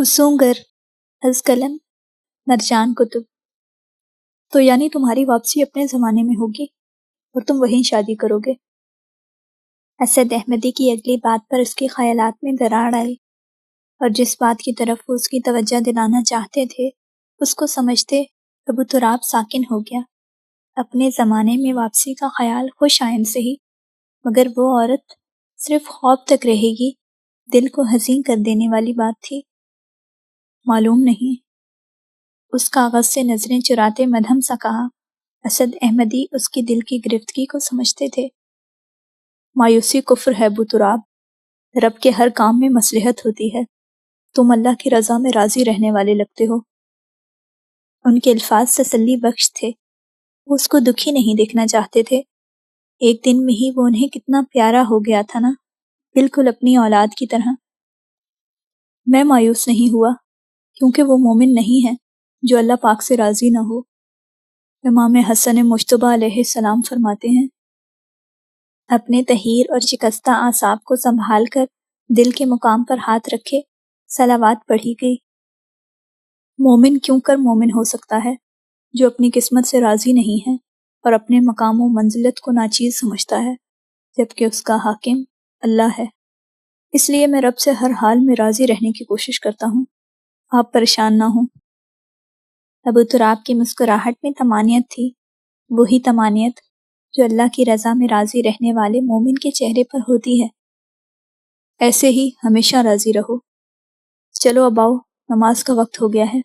فسونگر از قلم مرجان کتب۔ تو یعنی تمہاری واپسی اپنے زمانے میں ہوگی اور تم وہیں شادی کرو گے۔ اسد احمدی کی اگلی بات پر اس کے خیالات میں دراڑ آئی، اور جس بات کی طرف وہ اس کی توجہ دلانا چاہتے تھے اس کو سمجھتے ابو تراب ساکن ہو گیا۔ اپنے زمانے میں واپسی کا خیال خوش آئند سے ہی، مگر وہ عورت صرف خواب تک رہے گی، دل کو حزین کر دینے والی بات تھی۔ معلوم نہیں، اس کاغذ سے نظریں چراتے مدھم سا کہا۔ اسد احمدی اس کی دل کی گرفتگی کو سمجھتے تھے۔ مایوسی کفر ہے ابو تراب، رب کے ہر کام میں مصلحت ہوتی ہے، تم اللہ کی رضا میں راضی رہنے والے لگتے ہو۔ ان کے الفاظ تسلی بخش تھے، وہ اس کو دکھی نہیں دیکھنا چاہتے تھے۔ ایک دن میں ہی وہ انہیں کتنا پیارا ہو گیا تھا نا، بالکل اپنی اولاد کی طرح۔ میں مایوس نہیں ہوا، کیونکہ وہ مومن نہیں ہے جو اللہ پاک سے راضی نہ ہو۔ امام حسن مجتبیٰ علیہ السلام فرماتے ہیں، اپنے تحیر اور شکستہ اعصاب کو سنبھال کر دل کے مقام پر ہاتھ رکھے صلوات پڑھی گئی۔ مومن کیوں کر مومن ہو سکتا ہے جو اپنی قسمت سے راضی نہیں ہے اور اپنے مقام و منزلت کو ناچیز سمجھتا ہے، جبکہ اس کا حاکم اللہ ہے۔ اس لیے میں رب سے ہر حال میں راضی رہنے کی کوشش کرتا ہوں، آپ پریشان نہ ہوں۔ ابو تراب کی مسکراہٹ میں طمانینت تھی، وہی طمانینت جو اللہ کی رضا میں راضی رہنے والے مومن کے چہرے پر ہوتی ہے۔ ایسے ہی ہمیشہ راضی رہو۔ چلو اب آؤ، نماز کا وقت ہو گیا ہے۔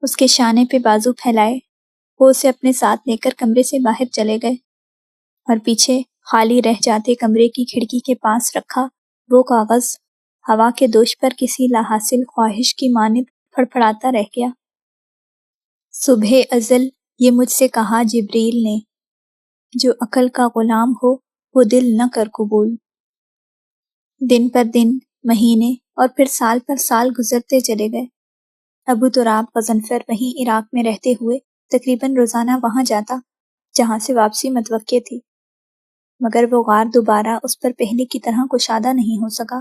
اس کے شانے پہ بازو پھیلائے وہ اسے اپنے ساتھ لے کر کمرے سے باہر چلے گئے، اور پیچھے خالی رہ جاتے کمرے کی کھڑکی کے پاس رکھا وہ کاغذ ہوا کے دوش پر کسی لاحاصل خواہش کی مانند پھڑپھڑاتا رہ گیا۔ صبح ازل یہ مجھ سے کہا جبریل نے، جو عقل کا غلام ہو وہ دل نہ کر قبول۔ دن پر دن، مہینے اور پھر سال پر سال گزرتے چلے گئے۔ ابو تراب غضنفر وہیں عراق میں رہتے ہوئے تقریباً روزانہ وہاں جاتا جہاں سے واپسی متوقع تھی، مگر وہ غار دوبارہ اس پر پہلے کی طرح کشادہ نہیں ہو سکا۔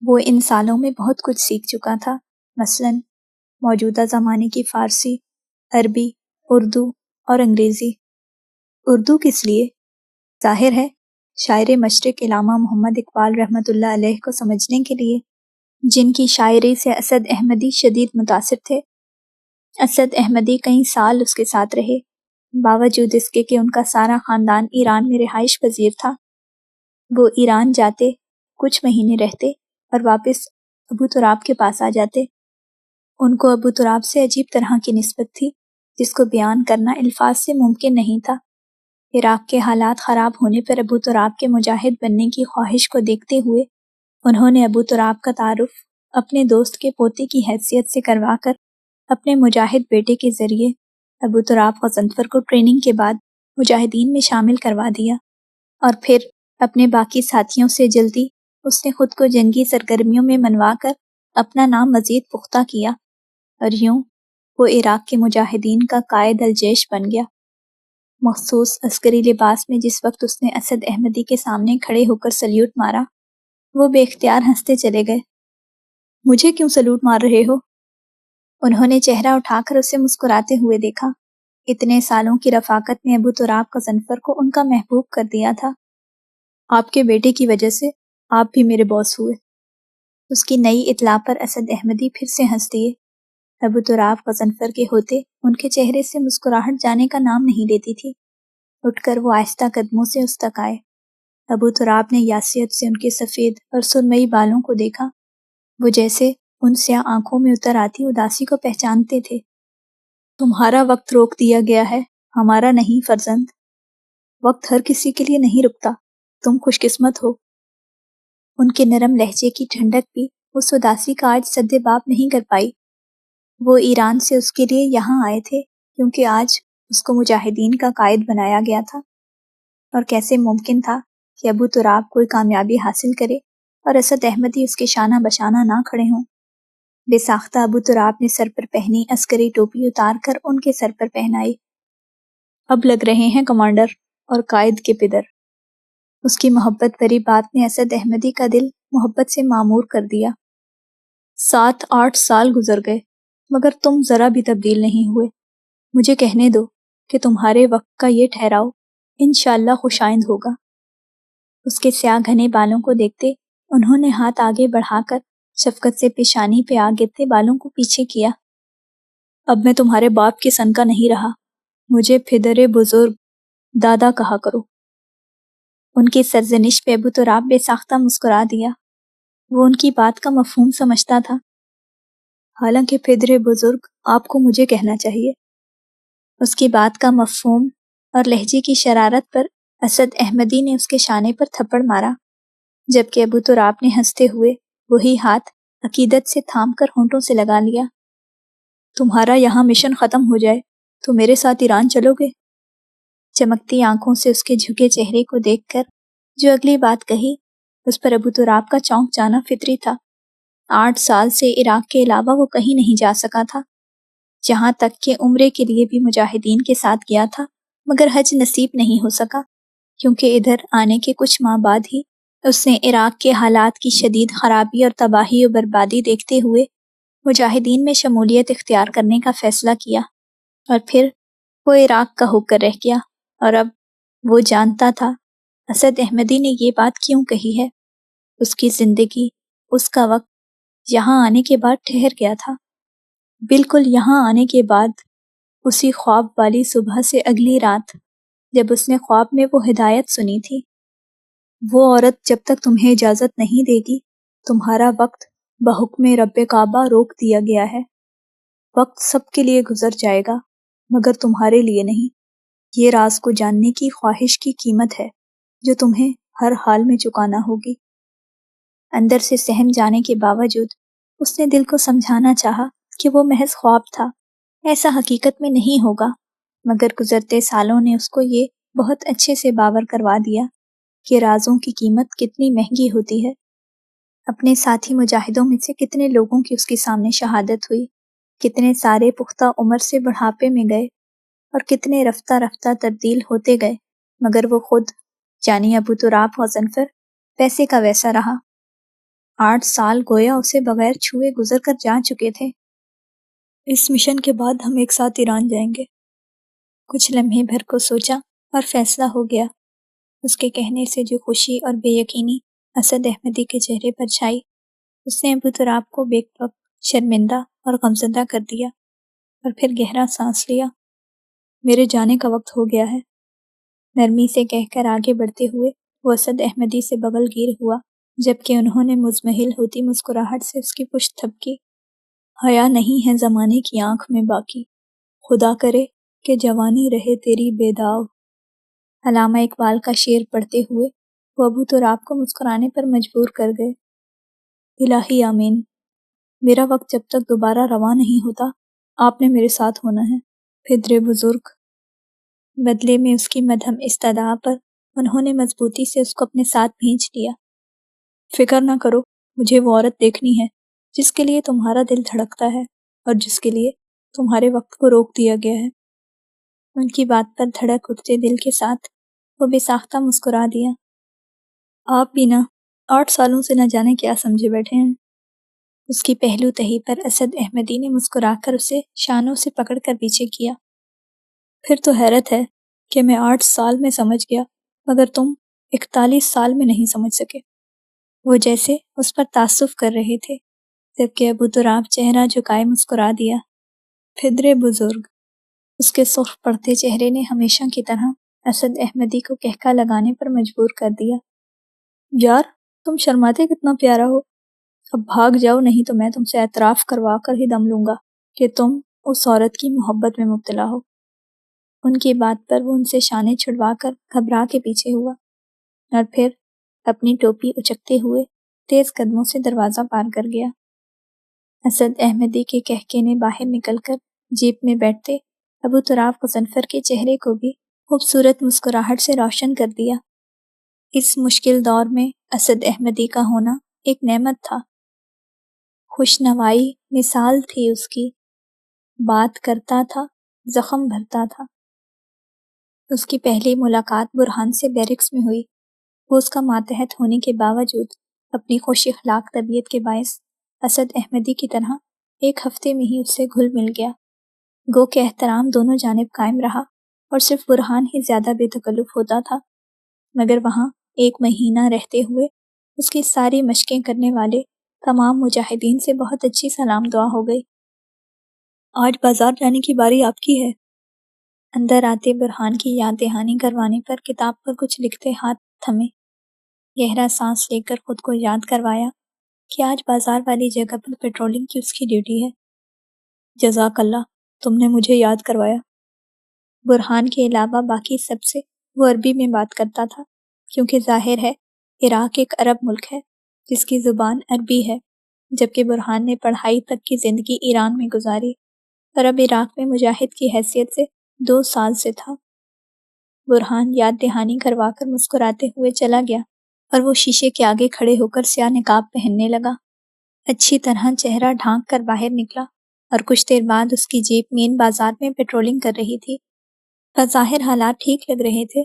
وہ ان سالوں میں بہت کچھ سیکھ چکا تھا، مثلاً موجودہ زمانے کی فارسی، عربی، اردو اور انگریزی۔ اردو کس لیے؟ ظاہر ہے شاعر مشرق علامہ محمد اقبال رحمۃ اللہ علیہ کو سمجھنے کے لیے، جن کی شاعری سے اسد احمدی شدید متاثر تھے۔ اسد احمدی کئی سال اس کے ساتھ رہے، باوجود اس کے کہ ان کا سارا خاندان ایران میں رہائش پذیر تھا۔ وہ ایران جاتے، کچھ مہینے رہتے اور واپس ابو تراب کے پاس آ جاتے۔ ان کو ابو تراب سے عجیب طرح کی نسبت تھی، جس کو بیان کرنا الفاظ سے ممکن نہیں تھا۔ عراق کے حالات خراب ہونے پر ابو تراب کے مجاہد بننے کی خواہش کو دیکھتے ہوئے انہوں نے ابو تراب کا تعارف اپنے دوست کے پوتے کی حیثیت سے کروا کر اپنے مجاہد بیٹے کے ذریعے ابو تراب غضنفر کو ٹریننگ کے بعد مجاہدین میں شامل کروا دیا، اور پھر اپنے باقی ساتھیوں سے جلدی اس نے خود کو جنگی سرگرمیوں میں منوا کر اپنا نام مزید پختہ کیا، اور یوں وہ عراق کے مجاہدین کا قائد الجیش بن گیا۔ مخصوص عسکری لباس میں جس وقت اس نے اسد احمدی کے سامنے کھڑے ہو کر سلیوٹ مارا، وہ بے اختیار ہنستے چلے گئے۔ مجھے کیوں سلوٹ مار رہے ہو؟ انہوں نے چہرہ اٹھا کر اسے مسکراتے ہوئے دیکھا۔ اتنے سالوں کی رفاقت نے ابو تراب غضنفر کو ان کا محبوب کر دیا تھا۔ آپ کے بیٹے کی وجہ سے آپ بھی میرے باس ہوئے۔ اس کی نئی اطلاع پر اسد احمدی پھر سے ہنس دیے۔ ابو تراب غضنفر کے ہوتے ان کے چہرے سے مسکراہٹ جانے کا نام نہیں لیتی تھی۔ اٹھ کر وہ آہستہ قدموں سے اس تک آئے۔ ابو تراب نے یاسیت سے ان کے سفید اور سرمئی بالوں کو دیکھا، وہ جیسے ان سیاہ آنکھوں میں اتر آتی اداسی کو پہچانتے تھے۔ تمہارا وقت روک دیا گیا ہے، ہمارا نہیں فرزند۔ وقت ہر کسی کے لیے نہیں رکتا، تم خوش قسمت ہو۔ ان کے نرم لہجے کی ٹھنڈک بھی اس اداسی کا آج سد باب نہیں کر پائی۔ وہ ایران سے اس کے لیے یہاں آئے تھے کیونکہ آج اس کو مجاہدین کا قائد بنایا گیا تھا، اور کیسے ممکن تھا کہ ابو تراب کوئی کامیابی حاصل کرے اور اسد احمدی اس کے شانہ بشانہ نہ کھڑے ہوں۔ بے ساختہ ابو تراب نے سر پر پہنی عسکری ٹوپی اتار کر ان کے سر پر پہنائی۔ اب لگ رہے ہیں کمانڈر اور قائد کے پدر۔ اس کی محبت بھری بات نے اسد احمدی کا دل محبت سے معمور کر دیا۔ 7-8 سال گزر گئے مگر تم ذرا بھی تبدیل نہیں ہوئے۔ مجھے کہنے دو کہ تمہارے وقت کا یہ ٹھہراؤ انشاءاللہ خوش آئند ہوگا۔ اس کے سیاہ گھنے بالوں کو دیکھتے انہوں نے ہاتھ آگے بڑھا کر شفقت سے پیشانی پہ آ گرتے بالوں کو پیچھے کیا۔ اب میں تمہارے باپ کے سن کا نہیں رہا، مجھے پدر بزرگ دادا کہا کرو۔ ان کی سرزنش پہ ابو تراب بے ساختہ مسکرا دیا۔ وہ ان کی بات کا مفہوم سمجھتا تھا، حالانکہ پدر بزرگ آپ کو مجھے کہنا چاہیے۔ اس کی بات کا مفہوم اور لہجے کی شرارت پر اسد احمدی نے اس کے شانے پر تھپڑ مارا، جبکہ ابو تراب نے ہنستے ہوئے وہی ہاتھ عقیدت سے تھام کر ہونٹوں سے لگا لیا۔ تمہارا یہاں مشن ختم ہو جائے تو میرے ساتھ ایران چلو گے؟ چمکتی آنکھوں سے اس کے جھکے چہرے کو دیکھ کر جو اگلی بات کہی اس پر ابو تراب کا چونک جانا فطری تھا۔ 8 سال سے عراق کے علاوہ وہ کہیں نہیں جا سکا تھا، جہاں تک کہ عمرے کے لیے بھی مجاہدین کے ساتھ گیا تھا، مگر حج نصیب نہیں ہو سکا، کیونکہ ادھر آنے کے کچھ ماہ بعد ہی اس نے عراق کے حالات کی شدید خرابی اور تباہی و بربادی دیکھتے ہوئے مجاہدین میں شمولیت اختیار کرنے کا فیصلہ کیا، اور پھر وہ عراق کا ہو کر رہ گیا۔ اور اب وہ جانتا تھا اسد احمدی نے یہ بات کیوں کہی ہے۔ اس کی زندگی، اس کا وقت یہاں آنے کے بعد ٹھہر گیا تھا، بالکل یہاں آنے کے بعد اسی خواب والی صبح سے اگلی رات جب اس نے خواب میں وہ ہدایت سنی تھی، وہ عورت جب تک تمہیں اجازت نہیں دے گی تمہارا وقت بحکم رب کعبہ روک دیا گیا ہے۔ وقت سب کے لیے گزر جائے گا مگر تمہارے لیے نہیں۔ یہ راز کو جاننے کی خواہش کی قیمت ہے جو تمہیں ہر حال میں چکانا ہوگی۔ اندر سے سہم جانے کے باوجود اس نے دل کو سمجھانا چاہا کہ وہ محض خواب تھا، ایسا حقیقت میں نہیں ہوگا، مگر گزرتے سالوں نے اس کو یہ بہت اچھے سے باور کروا دیا کہ رازوں کی قیمت کتنی مہنگی ہوتی ہے۔ اپنے ساتھی مجاہدوں میں سے کتنے لوگوں کی اس کے سامنے شہادت ہوئی، کتنے سارے پختہ عمر سے بڑھاپے میں گئے اور کتنے رفتہ رفتہ تبدیل ہوتے گئے، مگر وہ خود یعنی ابو تراب غضنفر ویسے کا ویسا رہا۔ 8 سال گویا اسے بغیر چھوئے گزر کر جا چکے تھے۔ اس مشن کے بعد ہم ایک ساتھ ایران جائیں گے۔ کچھ لمحے بھر کو سوچا اور فیصلہ ہو گیا۔ اس کے کہنے سے جو خوشی اور بے یقینی اسد احمدی کے چہرے پر چھائی، اس نے ابو تراب کو بیک وقت شرمندہ اور غمزدہ کر دیا، اور پھر گہرا سانس لیا۔ میرے جانے کا وقت ہو گیا ہے، نرمی سے کہہ کر آگے بڑھتے ہوئے وہ اسد احمدی سے بغل گیر ہوا، جبکہ انہوں نے مزمحل ہوتی مسکراہٹ سے اس کی پشت تھپکی۔ حیا نہیں ہے زمانے کی آنکھ میں باقی، خدا کرے کہ جوانی رہے تیری بے داغ۔ علامہ اقبال کا شعر پڑھتے ہوئے وہ ابو تراب کو مسکرانے پر مجبور کر گئے۔ الہی آمین۔ میرا وقت جب تک دوبارہ رواں نہیں ہوتا آپ نے میرے ساتھ ہونا ہے، پدر بزرگ۔ بدلے میں اس کی مدھم استدعا پر انہوں نے مضبوطی سے اس کو اپنے ساتھ بھینچ لیا۔ فکر نہ کرو، مجھے وہ عورت دیکھنی ہے جس کے لیے تمہارا دل دھڑکتا ہے اور جس کے لیے تمہارے وقت کو روک دیا گیا ہے۔ ان کی بات پر دھڑک اٹھتے دل کے ساتھ وہ بے ساختہ مسکرا دیا۔ آپ بھی نہ 8 سالوں سے نہ جانے کیا سمجھے بیٹھے ہیں۔ اس کی پہلو تہی پر اسد احمدی نے مسکرا کر اسے شانوں سے پکڑ کر پیچھے کیا۔ پھر تو حیرت ہے کہ میں 8 سال میں سمجھ گیا مگر تم 41 سال میں نہیں سمجھ سکے۔ وہ جیسے اس پر تعصب کر رہے تھے، جبکہ ابو تراب چہرہ جھکائے مسکرا دیا۔ پدر بزرگ۔ اس کے سرخ پڑتے چہرے نے ہمیشہ کی طرح اسد احمدی کو کہکا لگانے پر مجبور کر دیا۔ یار تم شرماتے کتنا پیارا ہو، اب بھاگ جاؤ نہیں تو میں تم سے اعتراف کروا کر ہی دم لوں گا کہ تم اس عورت کی محبت میں مبتلا ہو۔ ان کی بات پر وہ ان سے شانے چھڑوا کر گھبرا کے پیچھے ہوا، اور پھر اپنی ٹوپی اچکتے ہوئے تیز قدموں سے دروازہ پار کر گیا۔ اسد احمدی کے کہکے نے باہر نکل کر جیپ میں بیٹھتے ابو تراب غضنفر کے چہرے کو بھی خوبصورت مسکراہٹ سے روشن کر دیا۔ اس مشکل دور میں اسد احمدی کا ہونا ایک نعمت تھا۔ خوش نوائی مثال تھی اس کی، بات کرتا تھا، زخم بھرتا تھا۔ اس کی پہلی ملاقات برہان سے بیرکس میں ہوئی۔ وہ اس کا ماتحت ہونے کے باوجود اپنی خوش اخلاق طبیعت کے باعث اسد احمدی کی طرح ایک ہفتے میں ہی اس سے گھل مل گیا۔ گو کہ احترام دونوں جانب قائم رہا اور صرف برہان ہی زیادہ بے تکلف ہوتا تھا، مگر وہاں ایک مہینہ رہتے ہوئے اس کی ساری مشقیں کرنے والے تمام مجاہدین سے بہت اچھی سلام دعا ہو گئی۔ آج بازار جانے کی باری آپ کی ہے۔ اندر آتے برہان کی یاد دہانی کروانے پر کتاب پر کچھ لکھتے ہاتھ تھمے، گہرا سانس لے کر خود کو یاد کروایا کہ آج بازار والی جگہ پر پیٹرولنگ کی اس کی ڈیوٹی ہے۔ جزاک اللہ، تم نے مجھے یاد کروایا۔ برہان کے علاوہ باقی سب سے وہ عربی میں بات کرتا تھا، کیونکہ ظاہر ہے عراق ایک عرب ملک ہے جس کی زبان عربی ہے، جبکہ برہان نے پڑھائی تک کی زندگی ایران میں گزاری اور اب عراق میں مجاہد کی حیثیت سے 2 سال سے تھا۔ برہان یاد دہانی کروا کر مسکراتے ہوئے چلا گیا اور وہ شیشے کے آگے کھڑے ہو کر سیاہ نقاب پہننے لگا۔ اچھی طرح چہرہ ڈھانک کر باہر نکلا اور کچھ دیر بعد اس کی جیپ مین بازار میں پیٹرولنگ کر رہی تھی۔ بظاہر حالات ٹھیک لگ رہے تھے،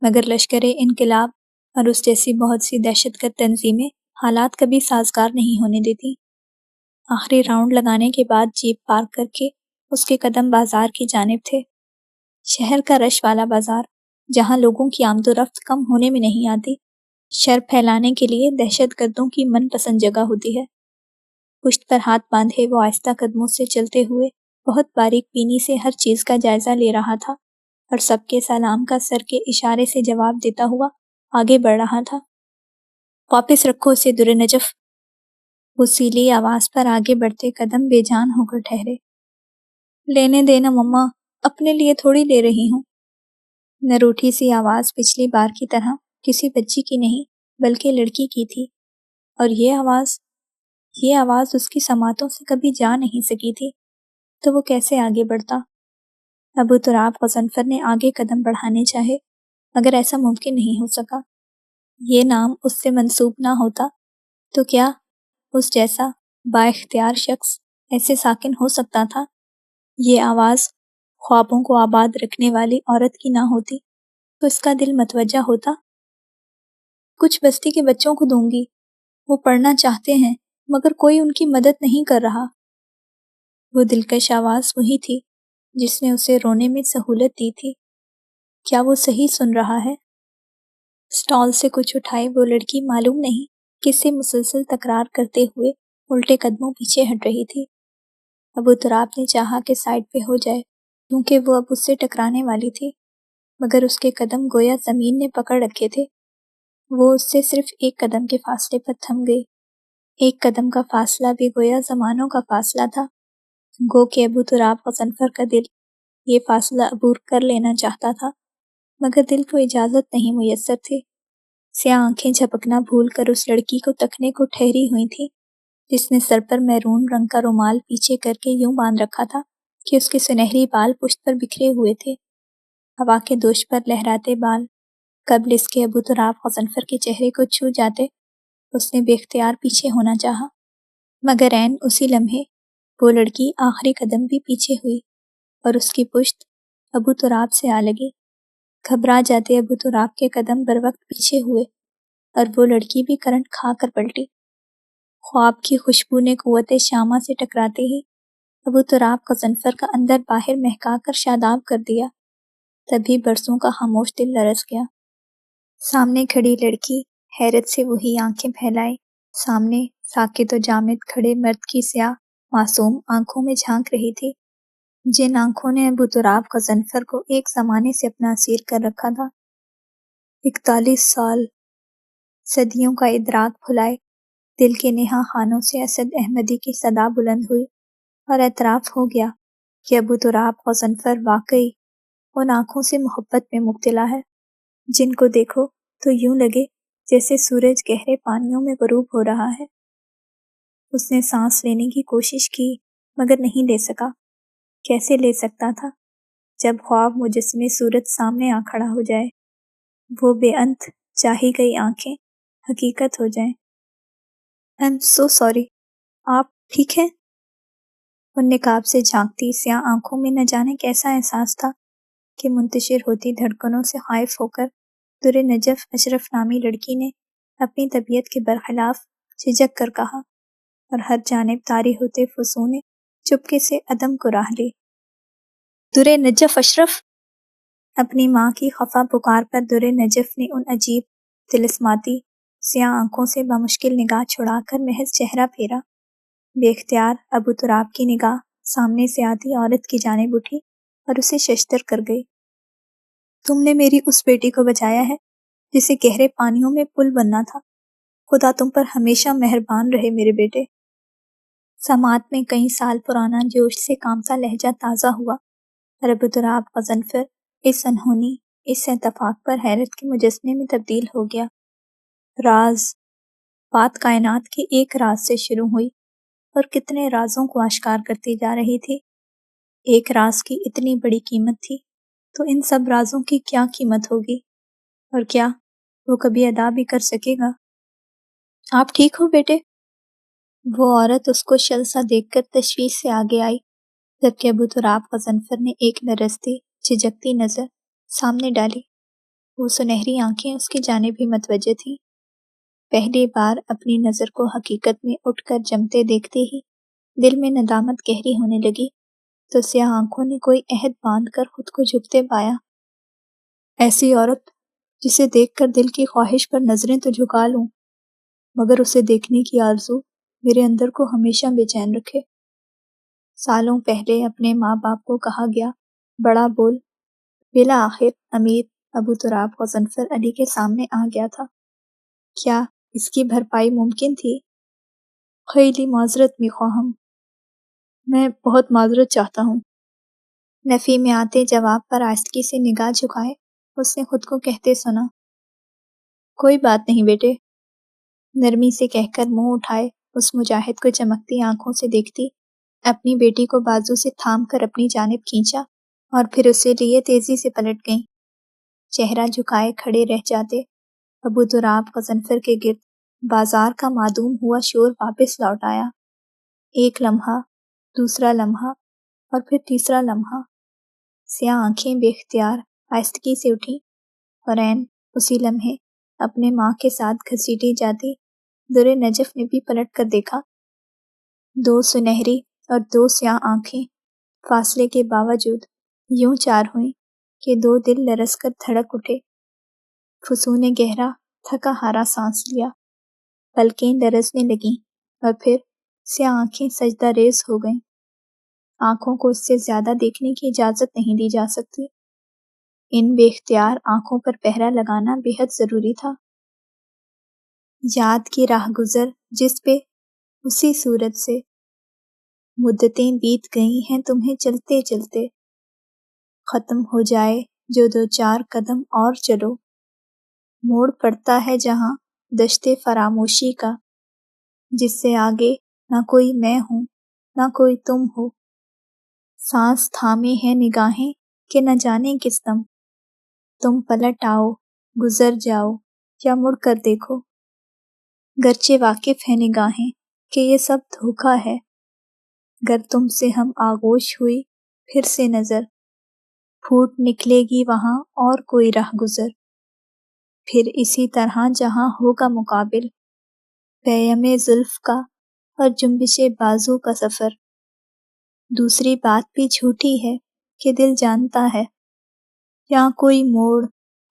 مگر لشکر انقلاب اور اس جیسی بہت سی دہشت گرد تنظیمیں حالات کبھی سازگار نہیں ہونے دیتی۔ آخری راؤنڈ لگانے کے بعد جیپ پارک کر کے اس کے قدم بازار کی جانب تھے۔ شہر کا رش والا بازار، جہاں لوگوں کی آمد و رفت کم ہونے میں نہیں آتی، شر پھیلانے کے لیے دہشت گردوں کی من پسند جگہ ہوتی ہے۔ پشت پر ہاتھ باندھے وہ آہستہ قدموں سے چلتے ہوئے بہت باریک بینی سے ہر چیز کا جائزہ لے رہا تھا اور سب کے سلام کا سر کے اشارے سے جواب دیتا ہوا آگے بڑھ رہا تھا۔ واپس رکھو اسے در نجف۔ وہ سیلی آواز پر آگے بڑھتے قدم بے جان ہو کر ٹھہرے۔ لینے دینا مما، اپنے لیے تھوڑی لے رہی ہوں۔ نروٹھی سی آواز پچھلی بار کی طرح کسی بچی کی نہیں بلکہ لڑکی کی تھی، اور یہ آواز اس کی سماعتوں سے کبھی جا نہیں سکی تھی، تو وہ کیسے آگے بڑھتا؟ ابو تراب غضنفر نے آگے قدم بڑھانے چاہے، مگر ایسا ممکن نہیں ہو سکا۔ یہ نام اس سے منسوب نہ ہوتا تو کیا اس جیسا با اختیار شخص ایسے ساکن ہو سکتا تھا؟ یہ آواز خوابوں کو آباد رکھنے والی عورت کی نہ ہوتی تو اس کا دل متوجہ ہوتا۔ کچھ بستی کے بچوں کو دوں گی، وہ پڑھنا چاہتے ہیں مگر کوئی ان کی مدد نہیں کر رہا۔ وہ دلکش آواز وہی تھی جس نے اسے رونے میں سہولت دی تھی۔ کیا وہ صحیح سن رہا ہے؟ سٹال سے کچھ اٹھائے وہ لڑکی معلوم نہیں کس سے مسلسل تکرار کرتے ہوئے الٹے قدموں پیچھے ہٹ رہی تھی۔ ابو تراب نے چاہا کہ سائڈ پہ ہو جائے کیونکہ وہ اب اس سے ٹکرانے والی تھی، مگر اس کے قدم گویا زمین نے پکڑ رکھے تھے۔ وہ اس سے صرف ایک قدم کے فاصلے پر تھم گئی۔ ایک قدم کا فاصلہ بھی گویا زمانوں کا فاصلہ تھا۔ گو کہ ابو تراب غضنفر کا دل یہ فاصلہ عبور کر لینا چاہتا تھا، مگر دل کو اجازت نہیں میسر تھی۔ سیاہ آنکھیں جھپکنا بھول کر اس لڑکی کو تکنے کو ٹھہری ہوئی تھی جس نے سر پر میرون رنگ کا رومال پیچھے کر کے یوں باندھ رکھا تھا کہ اس کے سنہری بال پشت پر بکھرے ہوئے تھے۔ ہوا کے دوش پر لہراتے بال قبل اس کے ابو تراب غضنفر کے چہرے کو چھو جاتے اس نے بے اختیار پیچھے ہونا چاہا، مگر عین اسی لمحے وہ لڑکی آخری قدم بھی پیچھے ہوئی اور اس کی پشت ابو تراب سے آ لگی۔ گھبرا جاتے ابو تراب کے قدم بر وقت پیچھے ہوئے اور وہ لڑکی بھی کرنٹ کھا کر پلٹی۔ خواب کی خوشبو نے قوت شامہ سے ٹکراتے ہی ابو تراب غضنفر کا اندر باہر مہکا کر شاداب کر دیا۔ تبھی برسوں کا خاموش دل لرز گیا۔ سامنے کھڑی لڑکی حیرت سے وہی آنکھیں پھیلائے سامنے ساکت و جامد کھڑے مرد کی سیاہ معصوم آنکھوں میں جھانک رہی تھی، جن آنکھوں نے ابو تراب غضنفر کو ایک زمانے سے اپنا اسیر کر رکھا تھا۔ 41 سال! صدیوں کا ادراک بھلائے دل کے نہا خانوں سے اسد احمدی کی صدا بلند ہوئی اور اعتراف ہو گیا کہ ابو تراب غضنفر واقعی ان آنکھوں سے محبت میں مبتلا ہے جن کو دیکھو تو یوں لگے جیسے سورج گہرے پانیوں میں غروب ہو رہا ہے۔ اس نے سانس لینے کی کوشش کی مگر نہیں لے سکا۔ کیسے لے سکتا تھا جب خواب مجسمے صورت سامنے آ کھڑا ہو جائے، وہ بے انت چاہی گئی آنکھیں حقیقت ہو جائیں۔ I'm so sorry، آپ ٹھیک ہیں؟ ان نقاب سے جھانکتی سیاہ آنکھوں میں نہ جانے کیسا احساس تھا کہ منتشر ہوتی دھڑکنوں سے خائف ہو کر در نجف اشرف نامی لڑکی نے اپنی طبیعت کے برخلاف جھجک کر کہا، اور ہر جانب طاری ہوتے فسوں نے چپکے سے عدم کو راہ لی۔ در نجف اشرف! اپنی ماں کی خفا پکار پر در نجف نے ان عجیب طلسماتی سیاہ آنکھوں سے بمشکل نگاہ چھڑا کر محض چہرہ پھیرا۔ بے اختیار ابو تراب کی نگاہ سامنے سے آتی عورت کی جانب اٹھی اور اسے ششدر کر گئی۔ تم نے میری اس بیٹی کو بچایا ہے جسے گہرے پانیوں میں پل بننا تھا۔ خدا تم پر ہمیشہ مہربان رہے میرے بیٹے۔ سماعت میں کئی سال پرانا جوش سے کامتا لہجہ تازہ ہوا اور ابو تراب غضنفر اس انہونی اس اتفاق پر حیرت کے مجسمے میں تبدیل ہو گیا۔ راز! بات کائنات کے ایک راز سے شروع ہوئی اور کتنے رازوں کو آشکار کرتی جا رہی تھی۔ ایک راز کی اتنی بڑی قیمت تھی تو ان سب رازوں کی کیا قیمت ہوگی، اور کیا وہ کبھی ادا بھی کر سکے گا؟ آپ ٹھیک ہو بیٹے؟ وہ عورت اس کو شل سا دیکھ کر تشویش سے آگے آئی، جبکہ ابو تراب غضنفر نے ایک لرزتی جھجکتی نظر سامنے ڈالی۔ وہ سنہری آنکھیں اس کی جانب ہی متوجہ تھیں۔ پہلی بار اپنی نظر کو حقیقت میں اٹھ کر جمتے دیکھتے ہی دل میں ندامت گہری ہونے لگی تو سیاہ آنکھوں نے کوئی عہد باندھ کر خود کو جھکتے پایا۔ ایسی عورت جسے دیکھ کر دل کی خواہش پر نظریں تو جھکا لوں، مگر اسے دیکھنے کی آرزو میرے اندر کو ہمیشہ بے چین رکھے۔ سالوں پہلے اپنے ماں باپ کو کہا گیا بڑا بول بالآخر امیر ابو تراب غضنفر علی کے سامنے آ گیا تھا۔ کیا اس کی بھرپائی ممکن تھی؟ خیلی معذرت میخواہم، میں بہت معذرت چاہتا ہوں۔ نفی میں آتے جواب پر آہستگی سے نگاہ جھکائے اس نے خود کو کہتے سنا، کوئی بات نہیں بیٹے۔ نرمی سے کہہ کر منہ اٹھائے اس مجاہد کو چمکتی آنکھوں سے دیکھتی اپنی بیٹی کو بازو سے تھام کر اپنی جانب کھینچا اور پھر اسے لیے تیزی سے پلٹ گئیں۔ چہرہ جھکائے کھڑے رہ جاتے ابو تراب غضنفر کے گرد بازار کا معدوم ہوا شور واپس لوٹ آیا۔ ایک لمحہ، دوسرا لمحہ اور پھر تیسرا لمحہ، سیاہ آنکھیں بے اختیار آہستگی سے اٹھیں اور عین اسی لمحے اپنے ماں کے ساتھ گھسیٹی جاتی در نجف نے بھی پلٹ کر دیکھا۔ دو سنہری اور دو سیاہ آنکھیں فاصلے کے باوجود یوں چار ہوئیں کہ دو دل لرز کر دھڑک اٹھے۔ فسوں نے گہرا تھکا ہارا سانس لیا، پلکیں لرزنے لگیں اور پھر سیاہ آنکھیں سجدہ ریز ہو گئیں۔ آنکھوں کو اس سے زیادہ دیکھنے کی اجازت نہیں دی جا سکتی۔ ان بے اختیار آنکھوں پر پہرا لگانا بے حد ضروری تھا۔ یاد کی راہ گزر جس پہ اسی صورت سے مدتیں بیت گئی ہیں تمہیں چلتے چلتے، ختم ہو جائے جو دو چار قدم اور چلو، موڑ پڑتا ہے جہاں دشت فراموشی کا، جس سے آگے نہ کوئی میں ہوں نہ کوئی تم ہو، سانس تھامے ہیں نگاہیں کہ نہ جانے کس دم، تم پلٹ آؤ گزر جاؤ یا مڑ کر دیکھو، گرچہ واقف ہے نگاہیں کہ یہ سب دھوکا ہے، گر تم سے ہم آغوش ہوئی پھر سے نظر، پھوٹ نکلے گی وہاں اور کوئی راہ گزر، پھر اسی طرح جہاں ہوگا مقابل پیم زلف کا اور جنبش بازو کا سفر۔ دوسری بات بھی جھوٹی ہے کہ دل جانتا ہے یہاں کوئی موڑ،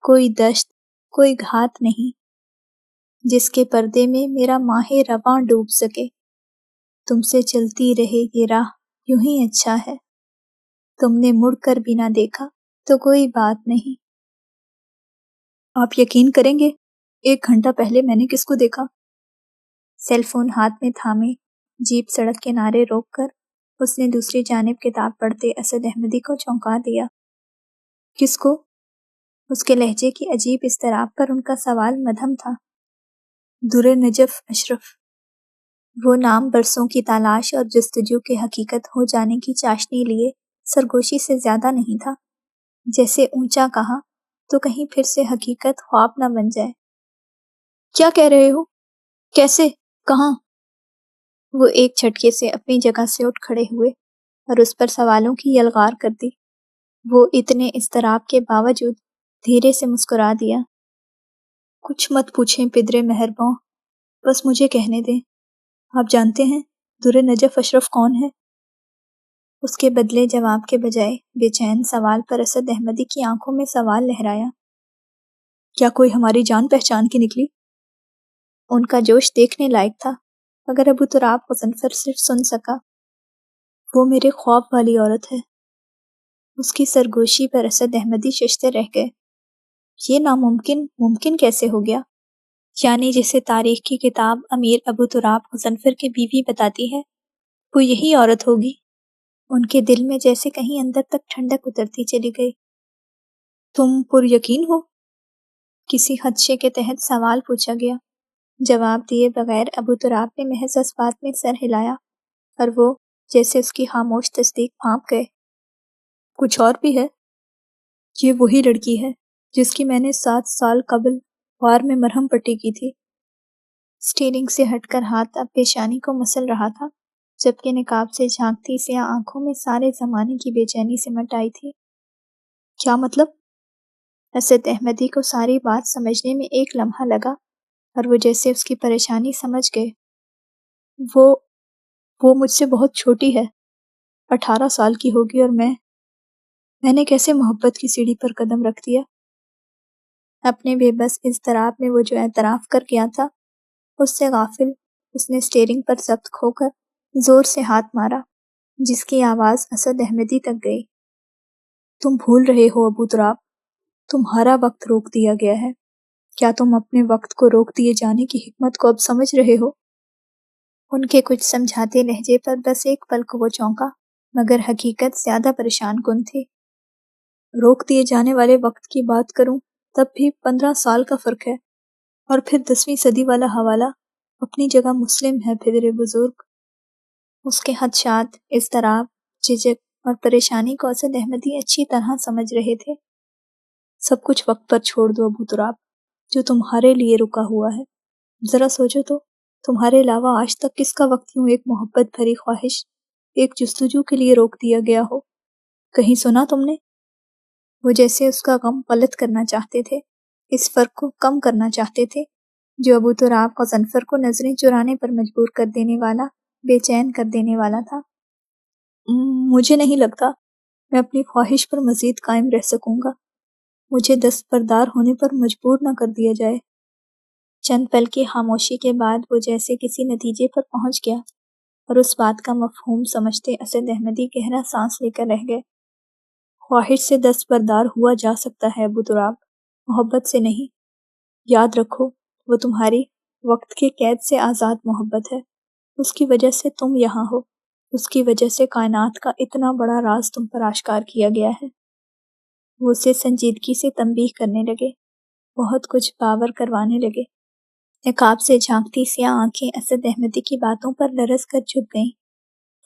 کوئی دشت، کوئی گھات نہیں جس کے پردے میں میرا ماہ رواں ڈوب سکے، تم سے چلتی رہے یہ راہ یوں ہی اچھا ہے، تم نے مڑ کر بھی نہ دیکھا تو کوئی بات نہیں۔ آپ یقین کریں گے 1 گھنٹہ پہلے میں نے کس کو دیکھا؟ سیل فون ہاتھ میں تھامے جیپ سڑک کنارے روک کر اس نے دوسری جانب کتاب پڑھتے اسد احمدی کو چونکا دیا۔ کس کو؟ اس کے لہجے کی عجیب اضطراب پر ان کا سوال مدھم تھا۔ در نجف اشرف۔ وہ نام برسوں کی تلاش اور جستجو کے حقیقت ہو جانے کی چاشنی لیے سرگوشی سے زیادہ نہیں تھا، جیسے اونچا کہا تو کہیں پھر سے حقیقت خواب نہ بن جائے۔ کیا کہہ رہے ہو؟ کیسے؟ کہاں؟ وہ ایک جھٹکے سے اپنی جگہ سے اٹھ کھڑے ہوئے اور اس پر سوالوں کی یلغار کر دی۔ وہ اتنے اضطراب کے باوجود دھیرے سے مسکرا دیا۔ کچھ مت پوچھیں پدرے مہرباں، بس مجھے کہنے دیں۔ آپ جانتے ہیں در نجف اشرف کون ہے؟ اس کے بدلے جواب کے بجائے بے چین سوال پر اسد احمدی کی آنکھوں میں سوال لہرایا۔ کیا کوئی ہماری جان پہچان کی نکلی؟ ان کا جوش دیکھنے لائق تھا۔ اگر ابو تراب غضنفر صرف سن سکا، وہ میرے خواب والی عورت ہے۔ اس کی سرگوشی پر اسد احمدی ششتے رہ گئے۔ یہ ناممکن ممکن کیسے ہو گیا؟ یعنی جسے تاریخ کی کتاب امیر ابو تراب غضنفر کی بیوی بتاتی ہے، وہ یہی عورت ہوگی؟ ان کے دل میں جیسے کہیں اندر تک ٹھنڈک اترتی چلی گئی۔ تم پر یقین ہو؟ کسی خدشے کے تحت سوال پوچھا گیا۔ جواب دیے بغیر ابو تراب نے محض اس بات میں سر ہلایا اور وہ جیسے اس کی خاموش تصدیق بھانپ گئے۔ کچھ اور بھی ہے؟ یہ وہی لڑکی ہے جس کی میں نے 7 سال قبل غار میں مرہم پٹی کی تھی۔ سٹیئرنگ سے ہٹ کر ہاتھ اب پیشانی کو مسل رہا تھا، جبکہ نقاب سے جھانکتی سیاہ آنکھوں میں سارے زمانے کی بے چینی سمٹ آئی تھی۔ کیا مطلب؟ اسد احمدی کو ساری بات سمجھنے میں ایک لمحہ لگا اور وہ جیسے اس کی پریشانی سمجھ گئے۔ وہ مجھ سے بہت چھوٹی ہے، 18 سال کی ہوگی، اور میں نے کیسے محبت کی سیڑھی پر قدم رکھ دیا؟ اپنے بے بس اضطراب میں وہ جو اعتراف کر گیا تھا اس سے غافل، اس نے سٹیئرنگ پر ضبط کھو کر زور سے ہاتھ مارا، جس کی آواز اسد احمدی تک گئی۔ تم بھول رہے ہو ابو تراب، تمہارا وقت روک دیا گیا ہے۔ کیا تم اپنے وقت کو روک دیے جانے کی حکمت کو اب سمجھ رہے ہو؟ ان کے کچھ سمجھاتے لہجے پر بس ایک پل کو وہ چونکا، مگر حقیقت زیادہ پریشان کن تھی۔ روک دیے جانے والے وقت کی بات کروں تب بھی 15 سال کا فرق ہے، اور پھر 10ویں صدی والا حوالہ اپنی جگہ مسلم ہے پدر بزرگ۔ اس کے خدشات، اضطراب، جھجک اور پریشانی کو اسد احمدی اچھی طرح سمجھ رہے تھے۔ سب کچھ وقت پر چھوڑ دو ابو تراب، جو تمہارے لیے رکا ہوا ہے۔ ذرا سوچو تو، تمہارے علاوہ آج تک کس کا وقت یوں ایک محبت بھری خواہش، ایک جستجو کے لیے روک دیا گیا ہو؟ کہیں سنا تم نے؟ وہ جیسے اس کا غم غلط کرنا چاہتے تھے، اس فرق کو کم کرنا چاہتے تھے جو ابو تراب غضنفر کو نظریں چرانے پر مجبور کر دینے والا، بے چین کر دینے والا تھا۔ مجھے نہیں لگتا میں اپنی خواہش پر مزید قائم رہ سکوں گا۔ مجھے دستبردار ہونے پر مجبور نہ کر دیا جائے۔ چند پل کی خاموشی کے بعد وہ جیسے کسی نتیجے پر پہنچ گیا، اور اس بات کا مفہوم سمجھتے اسد احمدی گہرا سانس لے کر رہ گئے۔ خواہش سے دستبردار ہوا جا سکتا ہے ابو تراب، محبت سے نہیں۔ یاد رکھو، وہ تمہاری وقت کے قید سے آزاد محبت ہے۔ اس کی وجہ سے تم یہاں ہو، اس کی وجہ سے کائنات کا اتنا بڑا راز تم پر آشکار کیا گیا ہے۔ وہ اسے سنجیدگی سے تنبیہ کرنے لگے، بہت کچھ باور کروانے لگے۔ نقاب سے جھانکتی سیاہ آنکھیں اسد احمدی کی باتوں پر لرز کر جھک گئیں۔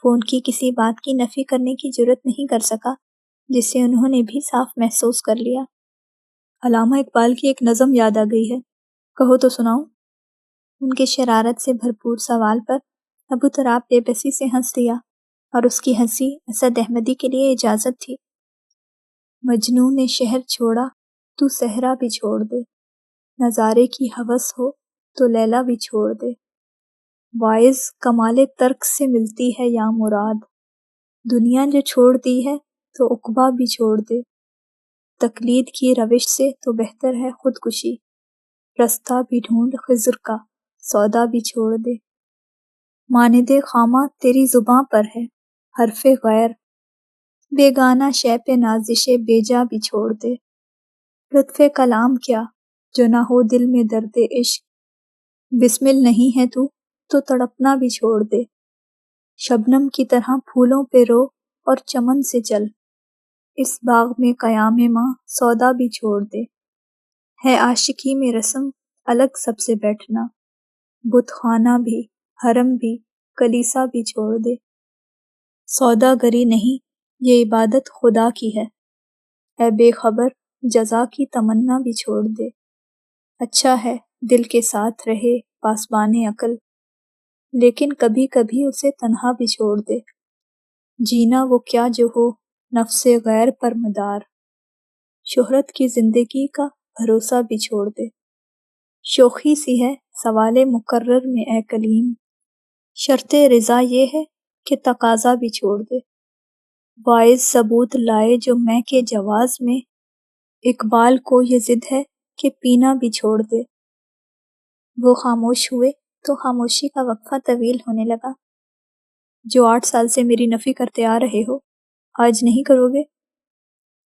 وہ ان کی کسی بات کی نفی کرنے کی جرت نہیں کر سکا، جسے انہوں نے بھی صاف محسوس کر لیا۔ علامہ اقبال کی ایک نظم یاد آ گئی ہے، کہو تو سناؤں؟ ان کے شرارت سے بھرپور سوال پر ابو تراب بے بسی سے ہنس دیا، اور اس کی ہنسی اسد احمدی کے لیے اجازت تھی۔ مجنون نے شہر چھوڑا تو صحرا بھی چھوڑ دے، نظارے کی ہوس ہو تو لیلا بھی چھوڑ دے، واعظ کمال ترک سے ملتی ہے یا مراد، دنیا جو چھوڑ دی ہے تو عقبہ بھی چھوڑ دے، تقلید کی روش سے تو بہتر ہے خودکشی، رستہ بھی ڈھونڈ خضر کا، سودا بھی چھوڑ دے، ماند خامہ تیری زباں پر ہے حرف غیر، بیگانہ شے پہ نازش بیجا بھی چھوڑ دے، لطف کلام کیا جو نہ ہو دل میں درد عشق، بسمل نہیں ہے تو تڑپنا بھی چھوڑ دے، شبنم کی طرح پھولوں پہ رو اور چمن سے چل، اس باغ میں قیام ماں سودا بھی چھوڑ دے، ہے عاشقی میں رسم الگ سب سے بیٹھنا، بت خانہ بھی حرم بھی کلیسا بھی چھوڑ دے، سودا گری نہیں یہ عبادت خدا کی ہے، اے بے خبر جزا کی تمنا بھی چھوڑ دے، اچھا ہے دل کے ساتھ رہے پاسبان عقل، لیکن کبھی کبھی اسے تنہا بھی چھوڑ دے، جینا وہ کیا جو ہو نفس غیر پر مدار، شہرت کی زندگی کا بھروسہ بھی چھوڑ دے، شوخی سی ہے سوال مقرر میں اے کلیم، شرط رضا یہ ہے کہ تقاضا بھی چھوڑ دے، واعظ ثبوت لائے جو میں کے جواز میں، اقبال کو یہ ضد ہے کہ پینا بھی چھوڑ دے۔ وہ خاموش ہوئے تو خاموشی کا وقفہ طویل ہونے لگا۔ جو 8 سال سے میری نفی کرتے آ رہے ہو، آج نہیں کرو گے؟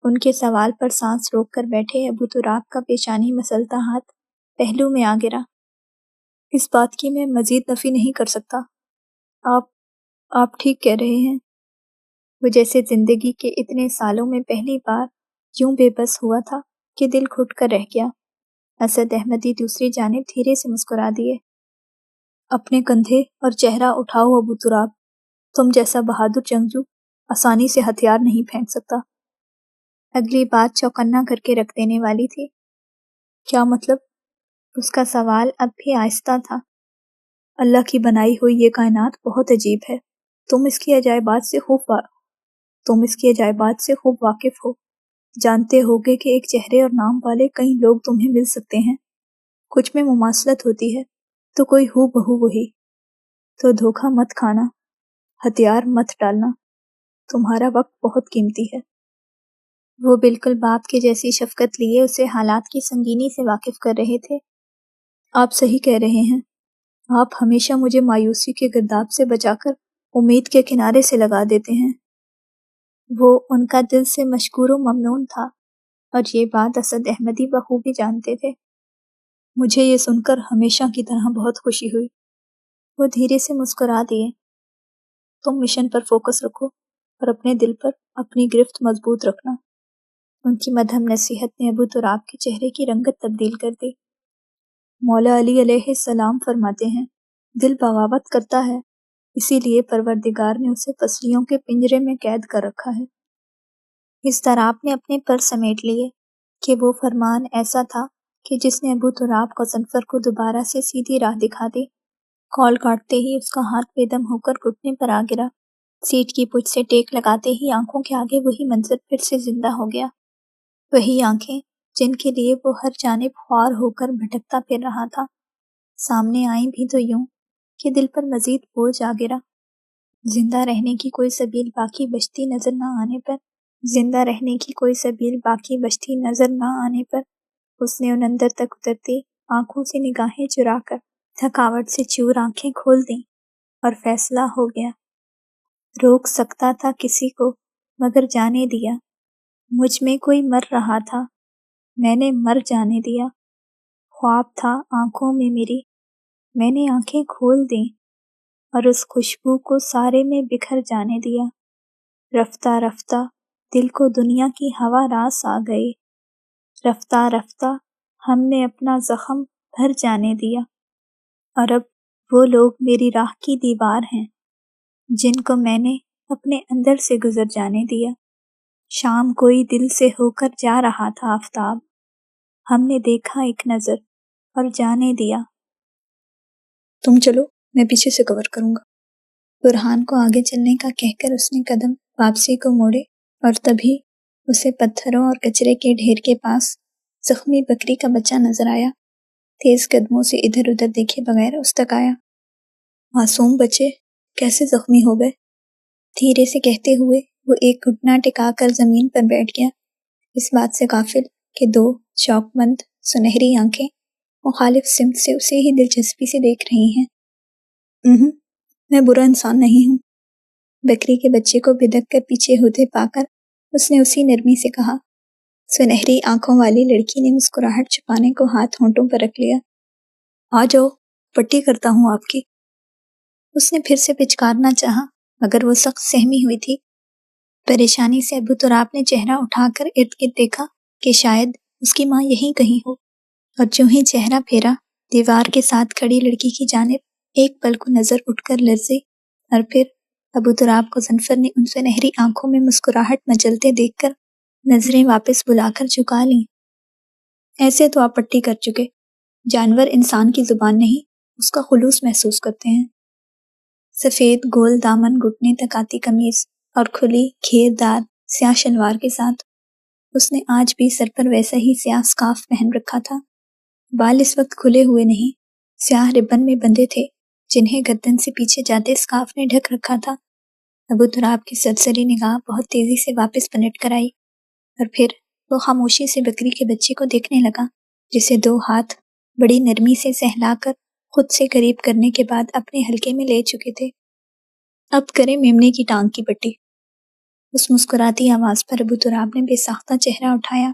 ان کے سوال پر سانس روک کر بیٹھے ابو تراب کا پیشانی مسلتا ہاتھ پہلو میں آ گرا۔ اس بات کی میں مزید نفی نہیں کر سکتا۔ آپ ٹھیک کہہ رہے ہیں۔ وہ جیسے زندگی کے اتنے سالوں میں پہلی بار یوں بے بس ہوا تھا کہ دل گھٹ کر رہ گیا۔ اسد احمدی دوسری جانب دھیرے سے مسکرا دیے۔ اپنے کندھے اور چہرہ اٹھاؤ ابو تراب، تم جیسا بہادر جنگجو آسانی سے ہتھیار نہیں پھینک سکتا۔ اگلی بات چوکنا کر کے رکھ دینے والی تھی۔ کیا مطلب؟ اس کا سوال اب بھی آہستہ تھا۔ اللہ کی بنائی ہوئی یہ کائنات بہت عجیب ہے، تم اس کی عجائبات سے خوب واقف ہو، جانتے ہوگے کہ ایک چہرے اور نام والے کئی لوگ تمہیں مل سکتے ہیں، کچھ میں مماثلت ہوتی ہے تو کوئی ہو بہو وہی، تو دھوکہ مت کھانا، ہتھیار مت ڈالنا، تمہارا وقت بہت قیمتی ہے۔ وہ بالکل باپ کے جیسی شفقت لیے اسے حالات کی سنگینی سے واقف کر رہے تھے۔ آپ صحیح کہہ رہے ہیں، آپ ہمیشہ مجھے مایوسی کے گرداب سے بچا کر امید کے کنارے سے لگا دیتے ہیں۔ وہ ان کا دل سے مشکور و ممنون تھا، اور یہ بات اسد احمدی بخوبی جانتے تھے۔ مجھے یہ سن کر ہمیشہ کی طرح بہت خوشی ہوئی۔ وہ دھیرے سے مسکرا دیے۔ تم مشن پر فوکس رکھو اور اپنے دل پر اپنی گرفت مضبوط رکھنا۔ ان کی مدھم نصیحت نے ابو تراب کے چہرے کی رنگت تبدیل کر دی۔ مولا علی علیہ السلام فرماتے ہیں، دل بغاوت کرتا ہے، اسی لیے پروردگار نے اسے پسلیوں کے پنجرے میں قید کر رکھا ہے۔ اس طرح آپ نے اپنے پر سمیٹ لیے کہ وہ فرمان ایسا تھا کہ جس نے ابو تراب غضنفر کو دوبارہ سے سیدھی راہ دکھا دی۔ کال کاٹتے ہی اس کا ہاتھ بے دم ہو کر گھٹنے پر آ گرا۔ سیٹ کی پچھ سے ٹیک لگاتے ہی آنکھوں کے آگے وہی منظر پھر سے زندہ ہو گیا۔ وہی آنکھیں جن کے لیے وہ ہر جانب خوار ہو کر بھٹکتا پھر رہا تھا، سامنے آئیں بھی تو یوں کہ دل پر مزید بوجھ آ گرا۔ زندہ رہنے کی کوئی سبیل باقی بچتی نظر نہ آنے پر اس نے ان اندر تک اترتی آنکھوں سے نگاہیں چرا کر تھکاوٹ سے چور آنکھیں کھول دیں، اور فیصلہ ہو گیا۔ روک سکتا تھا کسی کو، مگر جانے دیا۔ مجھ میں کوئی مر رہا تھا، میں نے مر جانے دیا۔ خواب تھا آنکھوں میں میری، میں نے آنکھیں کھول دیں، اور اس خوشبو کو سارے میں بکھر جانے دیا۔ رفتہ رفتہ دل کو دنیا کی ہوا راس آ گئی، رفتہ رفتہ ہم نے اپنا زخم بھر جانے دیا، اور اب وہ لوگ میری راہ کی دیوار ہیں جن کو میں نے اپنے اندر سے گزر جانے دیا۔ شام کوئی دل سے ہو کر جا رہا تھا آفتاب، ہم نے دیکھا ایک نظر اور جانے دیا۔ تم چلو، میں پیچھے سے کور کروں گا۔ برہان کو آگے چلنے کا کہہ کر اس نے قدم واپسی کو موڑے، اور تبھی اسے پتھروں اور کچرے کے ڈھیر کے پاس زخمی بکری کا بچہ نظر آیا۔ تیز قدموں سے ادھر ادھر دیکھے بغیر اس تک آیا۔ معصوم بچے کیسے زخمی ہو گئے؟ دھیرے سے کہتے ہوئے وہ ایک گھٹنا ٹکا کر زمین پر بیٹھ گیا، اس بات سے غافل کہ 2 شوق مند سنہری آنکھیں مخالف سمت سے اسے ہی دلچسپی سے دیکھ رہی ہیں۔ میں برا انسان نہیں ہوں۔ بکری کے بچے کو بھدک کر پیچھے ہوتے پا کر اس نے اسی نرمی سے کہا۔ سنہری آنکھوں والی لڑکی نے مسکراہٹ چھپانے کو ہاتھ ہونٹوں پر رکھ لیا۔ آ جاؤ، پٹی کرتا ہوں آپ کی۔ اس نے پھر سے پچکارنا چاہا، مگر وہ سخت سہمی ہوئی تھی۔ پریشانی سے ابو تراب نے چہرہ اٹھا کر ارد گرد دیکھا کہ شاید اس کی ماں یہیں کہیں ہو، اور جو ہی چہرہ پھیرا، دیوار کے ساتھ کھڑی لڑکی کی جانب ایک پل کو نظر اٹھ کر لرزی، اور پھر ابو تراب غضنفر نے ان سنہری آنکھوں میں مسکراہٹ مچلتے دیکھ کر نظریں واپس بلا کر جھکا لیں۔ ایسے تو آپ پٹی کر چکے، جانور انسان کی زبان نہیں، اس کا خلوص محسوس کرتے ہیں۔ سفید گول دامن گھٹنے تک آتی قمیض اور کھلی گھیر دار سیاہ شلوار کے ساتھ اس نے آج بھی سر پر ویسا ہی سیاہ سکارف پہن رکھا تھا۔ بال اس وقت کھلے ہوئے نہیں، سیاہ ربن میں بندھے تھے جنہیں گردن سے پیچھے جاتے اسکارف نے ڈھک رکھا تھا۔ ابو تراب کی سرسری نگاہ بہت تیزی سے واپس پلٹ کر آئی اور پھر وہ خاموشی سے بکری کے بچے کو دیکھنے لگا، جسے 2 ہاتھ بڑی نرمی سے سہلا کر خود سے قریب کرنے کے بعد اپنے حلقے میں لے چکے تھے۔ اب کرے میمنے کی ٹانگ کی پٹی۔ اس مسکراتی آواز پر ابو تراب نے بے ساختہ چہرہ اٹھایا۔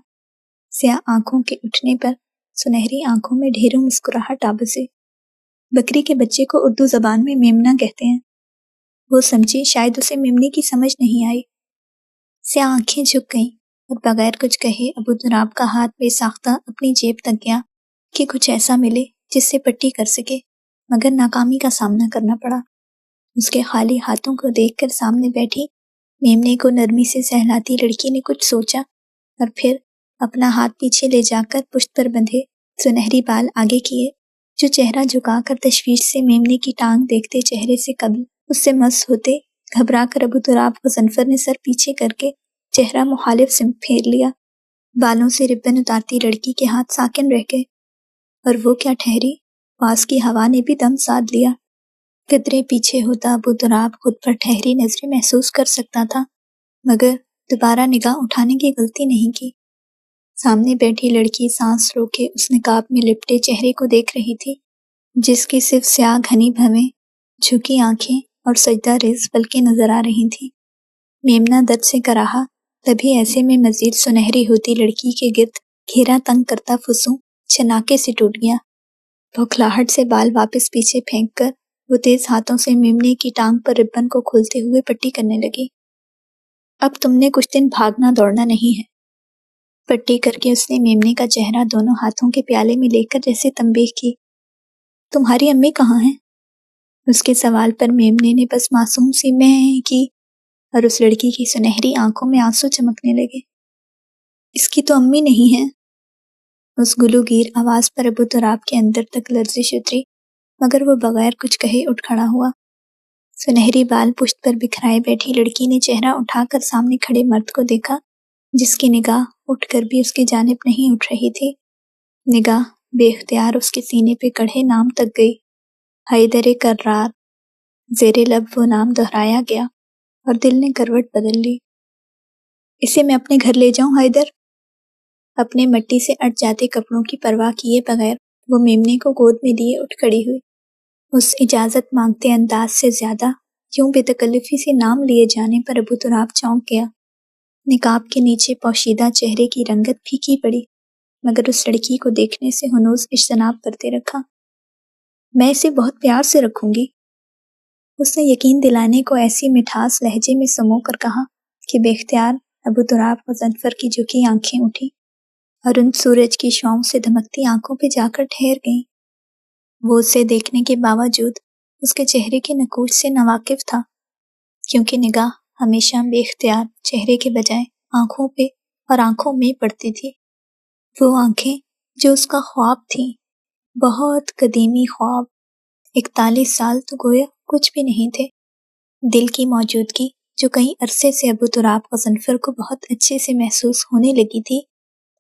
سیاہ آنکھوں کے اٹھنے پر سنہری آنکھوں میں ڈھیروں مسکراہٹ آبسی۔ بکری کے بچے کو اردو زبان میں میمنہ کہتے ہیں۔ وہ سمجھی شاید اسے میمنے کی سمجھ نہیں آئی۔ سیاہ آنکھیں جھک گئیں اور بغیر کچھ کہے ابو تراب کا ہاتھ بے ساختہ اپنی جیب تک گیا کہ کچھ ایسا ملے جس سے پٹی کر سکے، مگر ناکامی کا سامنا کرنا پڑا۔ اس کے خالی ہاتھوں کو دیکھ کر سامنے بیٹھی میمنے کو نرمی سے سہلاتی لڑکی نے کچھ سوچا اور پھر اپنا ہاتھ پیچھے لے جا کر پشت پر بندھے سنہری بال آگے کیے، جو چہرہ جھکا کر تشویش سے میمنے کی ٹانگ دیکھتے چہرے سے قبل اس سے مس ہوتے گھبرا کر ابو تراب غضنفر نے سر پیچھے کر کے چہرہ مخالف سمت پھیر لیا۔ بالوں سے ربن اتارتی لڑکی کے ہاتھ ساکن رہ گئے اور وہ کیا ٹھہری، پاس کی ہوا نے بھی دم سادھ لیا۔ قدرے پیچھے ہوتا ابو تراب خود پر ٹھہری نظریں محسوس کر سکتا تھا، مگر دوبارہ نگاہ اٹھانے کی غلطی نہیں کی۔ سامنے بیٹھی لڑکی سانس روکے اس نقاب میں لپٹے چہرے کو دیکھ رہی تھی، جس کی صرف سیاہ گھنی بھویں، جھکی آنکھیں اور سجدہ ریز پلکیں نظر آ رہی تھیں۔ میمنہ درد سے کراہا، تبھی ایسے میں مزید سنہری ہوتی لڑکی کے گرد گھیرا تنگ کرتا فسوں چناکے سے ٹوٹ گیا۔ بھوکھلاہٹ سے بال واپس پیچھے پھینک کر وہ تیز ہاتھوں سے میمنے کی ٹانگ پر ربن کو کھولتے ہوئے پٹی کرنے لگی۔ اب تم نے کچھ دن بھاگنا دوڑنا نہیں ہے۔ پٹی کر کے اس نے میمنے کا چہرہ دونوں ہاتھوں کے پیالے میں لے کر جیسے تنبیہ کی۔ تمہاری امی کہاں ہیں؟ اس کے سوال پر میمنے نے بس معصوم سی میں کی اور اس لڑکی کی سنہری آنکھوں میں آنسو چمکنے لگے۔ اس کی تو امی نہیں ہے۔ اس گلوگیر آواز پر ابو تراب کے اندر تک لرزش اتری، مگر وہ بغیر کچھ کہے اٹھ کھڑا ہوا۔ سنہری بال پشت پر بکھرائے بیٹھی لڑکی نے چہرہ اٹھا کر سامنے کھڑے مرد کو دیکھا، جس کی نگاہ اٹھ کر بھی اس کی جانب نہیں اٹھ رہی تھی۔ نگاہ بے اختیار اس کے سینے پہ کڑھے نام تک گئی، حیدر کرار۔ زیر لب وہ نام دہرایا گیا اور دل نے کروٹ بدل لی۔ اسے میں اپنے گھر لے جاؤں حیدر؟ اپنے مٹی سے اٹ جاتے کپڑوں کی پرواہ کیے بغیر وہ میمنے کو گود میں لیے اٹھ کھڑی ہوئی۔ اس اجازت مانگتے انداز سے زیادہ یوں بے تکلفی سے نام لیے جانے پر ابو تراب چونک گیا۔ نقاب کے نیچے پوشیدہ چہرے کی رنگت پھیکی پڑی، مگر اس لڑکی کو دیکھنے سے ہنوز اجتناب کرتے رکھا۔ میں اسے بہت پیار سے رکھوں گی، اس نے یقین دلانے کو ایسی مٹھاس لہجے میں سمو کر کہا کہ بے اختیار ابو تراب غضنفر کی جھکی آنکھیں اٹھی اور ان سورج کی شعاؤں سے دھمکتی آنکھوں پہ جا کر ٹھہر گئیں۔ وہ اسے دیکھنے کے باوجود اس کے چہرے کے نقوش سے ناواقف تھا، کیونکہ نگاہ ہمیشہ بے اختیار چہرے کے بجائے آنکھوں پہ اور آنکھوں میں پڑتی تھی۔ وہ آنکھیں جو اس کا خواب تھیں، بہت قدیمی خواب۔ 41 سال تو گویا کچھ بھی نہیں تھے۔ دل کی موجودگی جو کئی عرصے سے ابو تراب غضنفر کو بہت اچھے سے محسوس ہونے لگی تھی،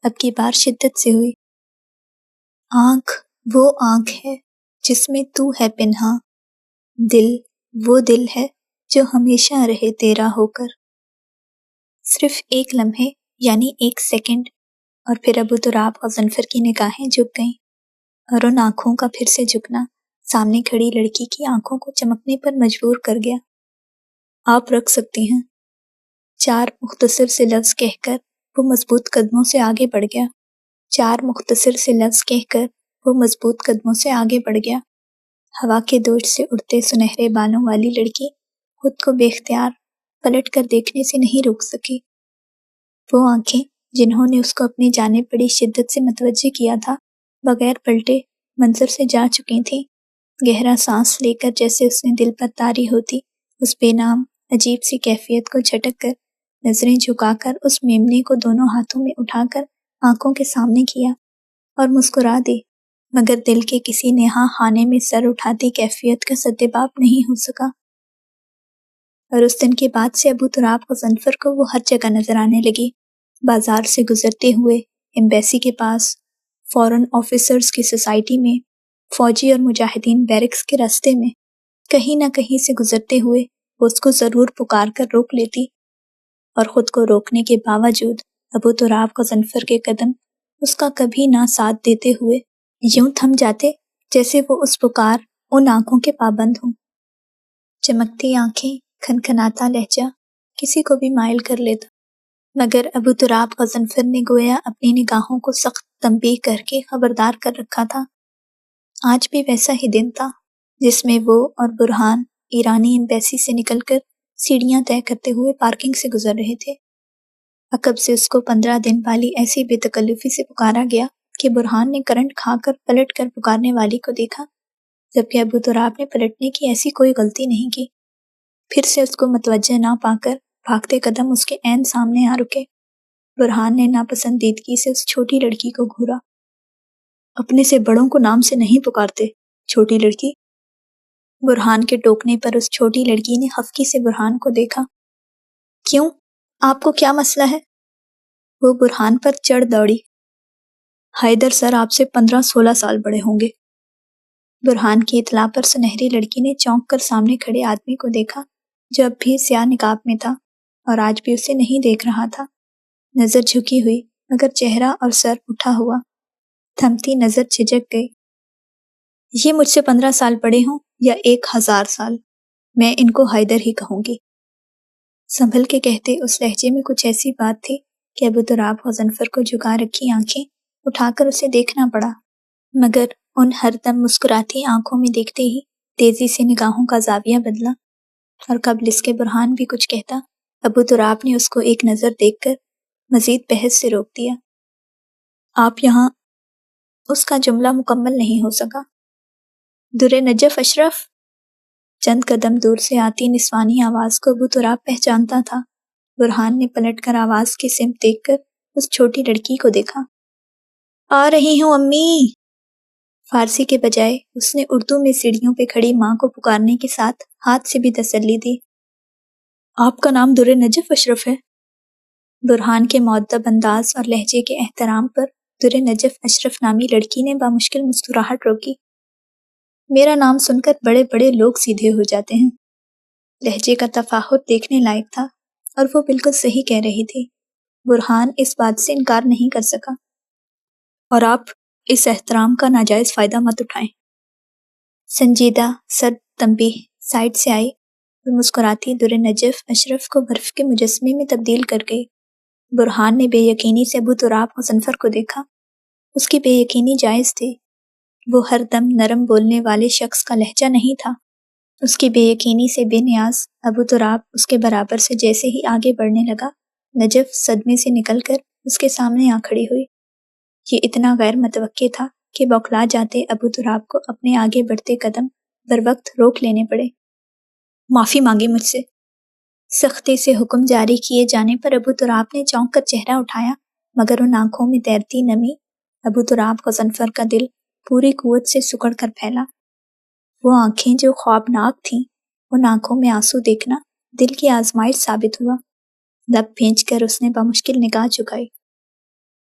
اب کی بار شدت سے ہوئی۔ آنکھ وہ آنکھ ہے جس میں تو ہے پنہاں، دل وہ دل ہے جو ہمیشہ رہے تیرا ہو کر۔ صرف ایک لمحے یعنی 1 سیکنڈ اور پھر ابو تراب غضنفر کی نگاہیں جھک گئیں اور ان آنکھوں کا پھر سے جھکنا سامنے کھڑی لڑکی کی آنکھوں کو چمکنے پر مجبور کر گیا۔ آپ رکھ سکتی ہیں، 4 مختصر سے لفظ کہہ کر وہ مضبوط قدموں سے آگے بڑھ گیا۔ 4 مختصر سے لفظ کہہ کر وہ مضبوط قدموں سے آگے بڑھ گیا۔ ہوا کے دوش سے اڑتے سنہرے بالوں والی لڑکی خود کو بے اختیار پلٹ کر دیکھنے سے نہیں روک سکی۔ وہ آنکھیں جنہوں نے اس کو اپنی جانب بڑی شدت سے متوجہ کیا تھا، بغیر پلٹے منظر سے جا چکی تھیں۔ گہرا سانس لے کر جیسے اس نے دل پر طاری ہوتی اس بے نام عجیب سی کیفیت کو جھٹک کر نظریں جھکا کر اس میمنے کو دونوں ہاتھوں میں اٹھا کر آنکھوں کے سامنے کیا اور مسکرا دی، مگر دل کے کسی نہا خانے میں سر اٹھاتی کیفیت کا سدباب نہیں ہو سکا۔ اور اس دن کے بعد سے ابو تراب غضنفر کو وہ ہر جگہ نظر آنے لگی، بازار سے گزرتے ہوئے، ایمبیسی کے پاس، فورن آفیسرز کی سوسائٹی میں، فوجی اور مجاہدین بیرکس کے راستے میں، کہیں نہ کہیں سے گزرتے ہوئے وہ اس کو ضرور پکار کر روک لیتی، اور خود کو روکنے کے باوجود ابو تراب غضنفر کے قدم اس کا کبھی نہ ساتھ دیتے ہوئے یوں تھم جاتے جیسے وہ اس پکار ان آنکھوں کے پابند ہوں۔ چمکتی آنکھیں، کھنکھناتا لہجہ کسی کو بھی مائل کر لیتا، مگر ابو تراب غضنفر نے گویا اپنی نگاہوں کو سخت تنبیہ کر کے خبردار کر رکھا تھا۔ آج بھی ویسا ہی دن تھا جس میں وہ اور برہان ایرانی ایمبیسی سے نکل کر سیڑھیاں طے کرتے ہوئے پارکنگ سے گزر رہے تھے۔ عقب سے اس کو 15 دن والی ایسی بے تکلفی سے پکارا گیا کہ برہان نے کرنٹ کھا کر پلٹ کر پکارنے والی کو دیکھا، جبکہ ابو تراب نے پلٹنے کی ایسی کوئی غلطی نہیں کی۔ پھر سے اس کو متوجہ نہ پا کر بھاگتے قدم اس کے عین سامنے آ رکے۔ برہان نے ناپسندیدگی سے اس چھوٹی لڑکی کو گھورا۔ اپنے سے بڑوں کو نام سے نہیں پکارتے، چھوٹی لڑکی۔ برہان کے ٹوکنے پر اس چھوٹی لڑکی نے خفگی سے برہان کو دیکھا۔ کیوں؟ آپ کو کیا مسئلہ ہے؟ وہ برہان پر چڑھ دوڑی۔ حیدر سر آپ سے 15-16 سال بڑے ہوں گے۔ برہان کی اطلاع پر سنہری لڑکی نے چونک کر سامنے کھڑے آدمی کو دیکھا جو اب بھی سیاہ نقاب میں تھا اور آج بھی اسے نہیں دیکھ رہا تھا۔ نظر جھکی ہوئی مگر چہرہ اور سر اٹھا ہوا، تھمتی نظر جھجک گئی۔ یہ مجھ سے 15 سال بڑے ہوں یا 1000 سال، میں ان کو حیدر ہی کہوں گی۔ سنبھل کے کہتے اس لہجے میں کچھ ایسی بات تھی کہ ابو تراب غضنفر کو جھکا رکھی آنکھیں اٹھا کر اسے دیکھنا پڑا، مگر ان ہر دم مسکراتی آنکھوں میں دیکھتے ہی تیزی سے نگاہوں کا زاویہ بدلا، اور قبل اس کے برہان بھی کچھ کہتا ابو تراب نے اس کو ایک نظر دیکھ کر مزید بحث سے روک دیا۔ آپ یہاں؟ اس کا جملہ مکمل نہیں ہو سکا۔ در نجف اشرف؟ چند قدم دور سے آتی نسوانی آواز کو ابو تراب پہچانتا تھا۔ برہان نے پلٹ کر آواز کی سمت دیکھ کر اس چھوٹی لڑکی کو دیکھا۔ آ رہی ہوں امی۔ فارسی کے بجائے اس نے اردو میں سیڑھیوں پہ کھڑی ماں کو پکارنے کے ساتھ ہاتھ سے بھی تسلی دی۔ آپ کا نام در نجف اشرف ہے؟ برہان کے مؤدب انداز اور لہجے کے احترام پر در نجف اشرف نامی لڑکی نے بامشکل مسکراہٹ روکی۔ میرا نام سن کر بڑے بڑے لوگ سیدھے ہو جاتے ہیں۔ لہجے کا تفاہت دیکھنے لائق تھا اور وہ بالکل صحیح کہہ رہی تھی۔ برہان اس بات سے انکار نہیں کر سکا۔ اور آپ اس احترام کا ناجائز فائدہ مت اٹھائیں۔ سنجیدہ سرد تنبیہ سائڈ سے آئی اور مسکراتی در نجف اشرف کو برف کے مجسمے میں تبدیل کر گئی۔ برہان نے بے یقینی سے ابو تراب غضنفر کو دیکھا۔ اس کی بے یقینی جائز تھی، وہ ہر دم نرم بولنے والے شخص کا لہجہ نہیں تھا۔ اس کی بے یقینی سے بے نیاز ابو تراب اس کے برابر سے جیسے ہی آگے بڑھنے لگا، نجف صدمے سے نکل کر اس کے سامنے آ کھڑی ہوئی۔ یہ اتنا غیر متوقع تھا کہ بوکھلا جاتے ابو تراب کو اپنے آگے بڑھتے قدم بر وقت روک لینے پڑے۔ معافی مانگی مجھ سے۔ سختی سے حکم جاری کیے جانے پر ابو تراب نے چونک کر چہرہ اٹھایا، مگر ان آنکھوں میں تیرتی نمی ابو تراب غضنفر کا دل پوری قوت سے سکڑ کر پھیلا۔ وہ آنکھیں جو خوابناک تھیں، ان آنکھوں میں آنسو دیکھنا دل کی آزمائش ثابت ہوا۔ لب بھینچ کر اس نے بمشکل نگاہ جھکائی۔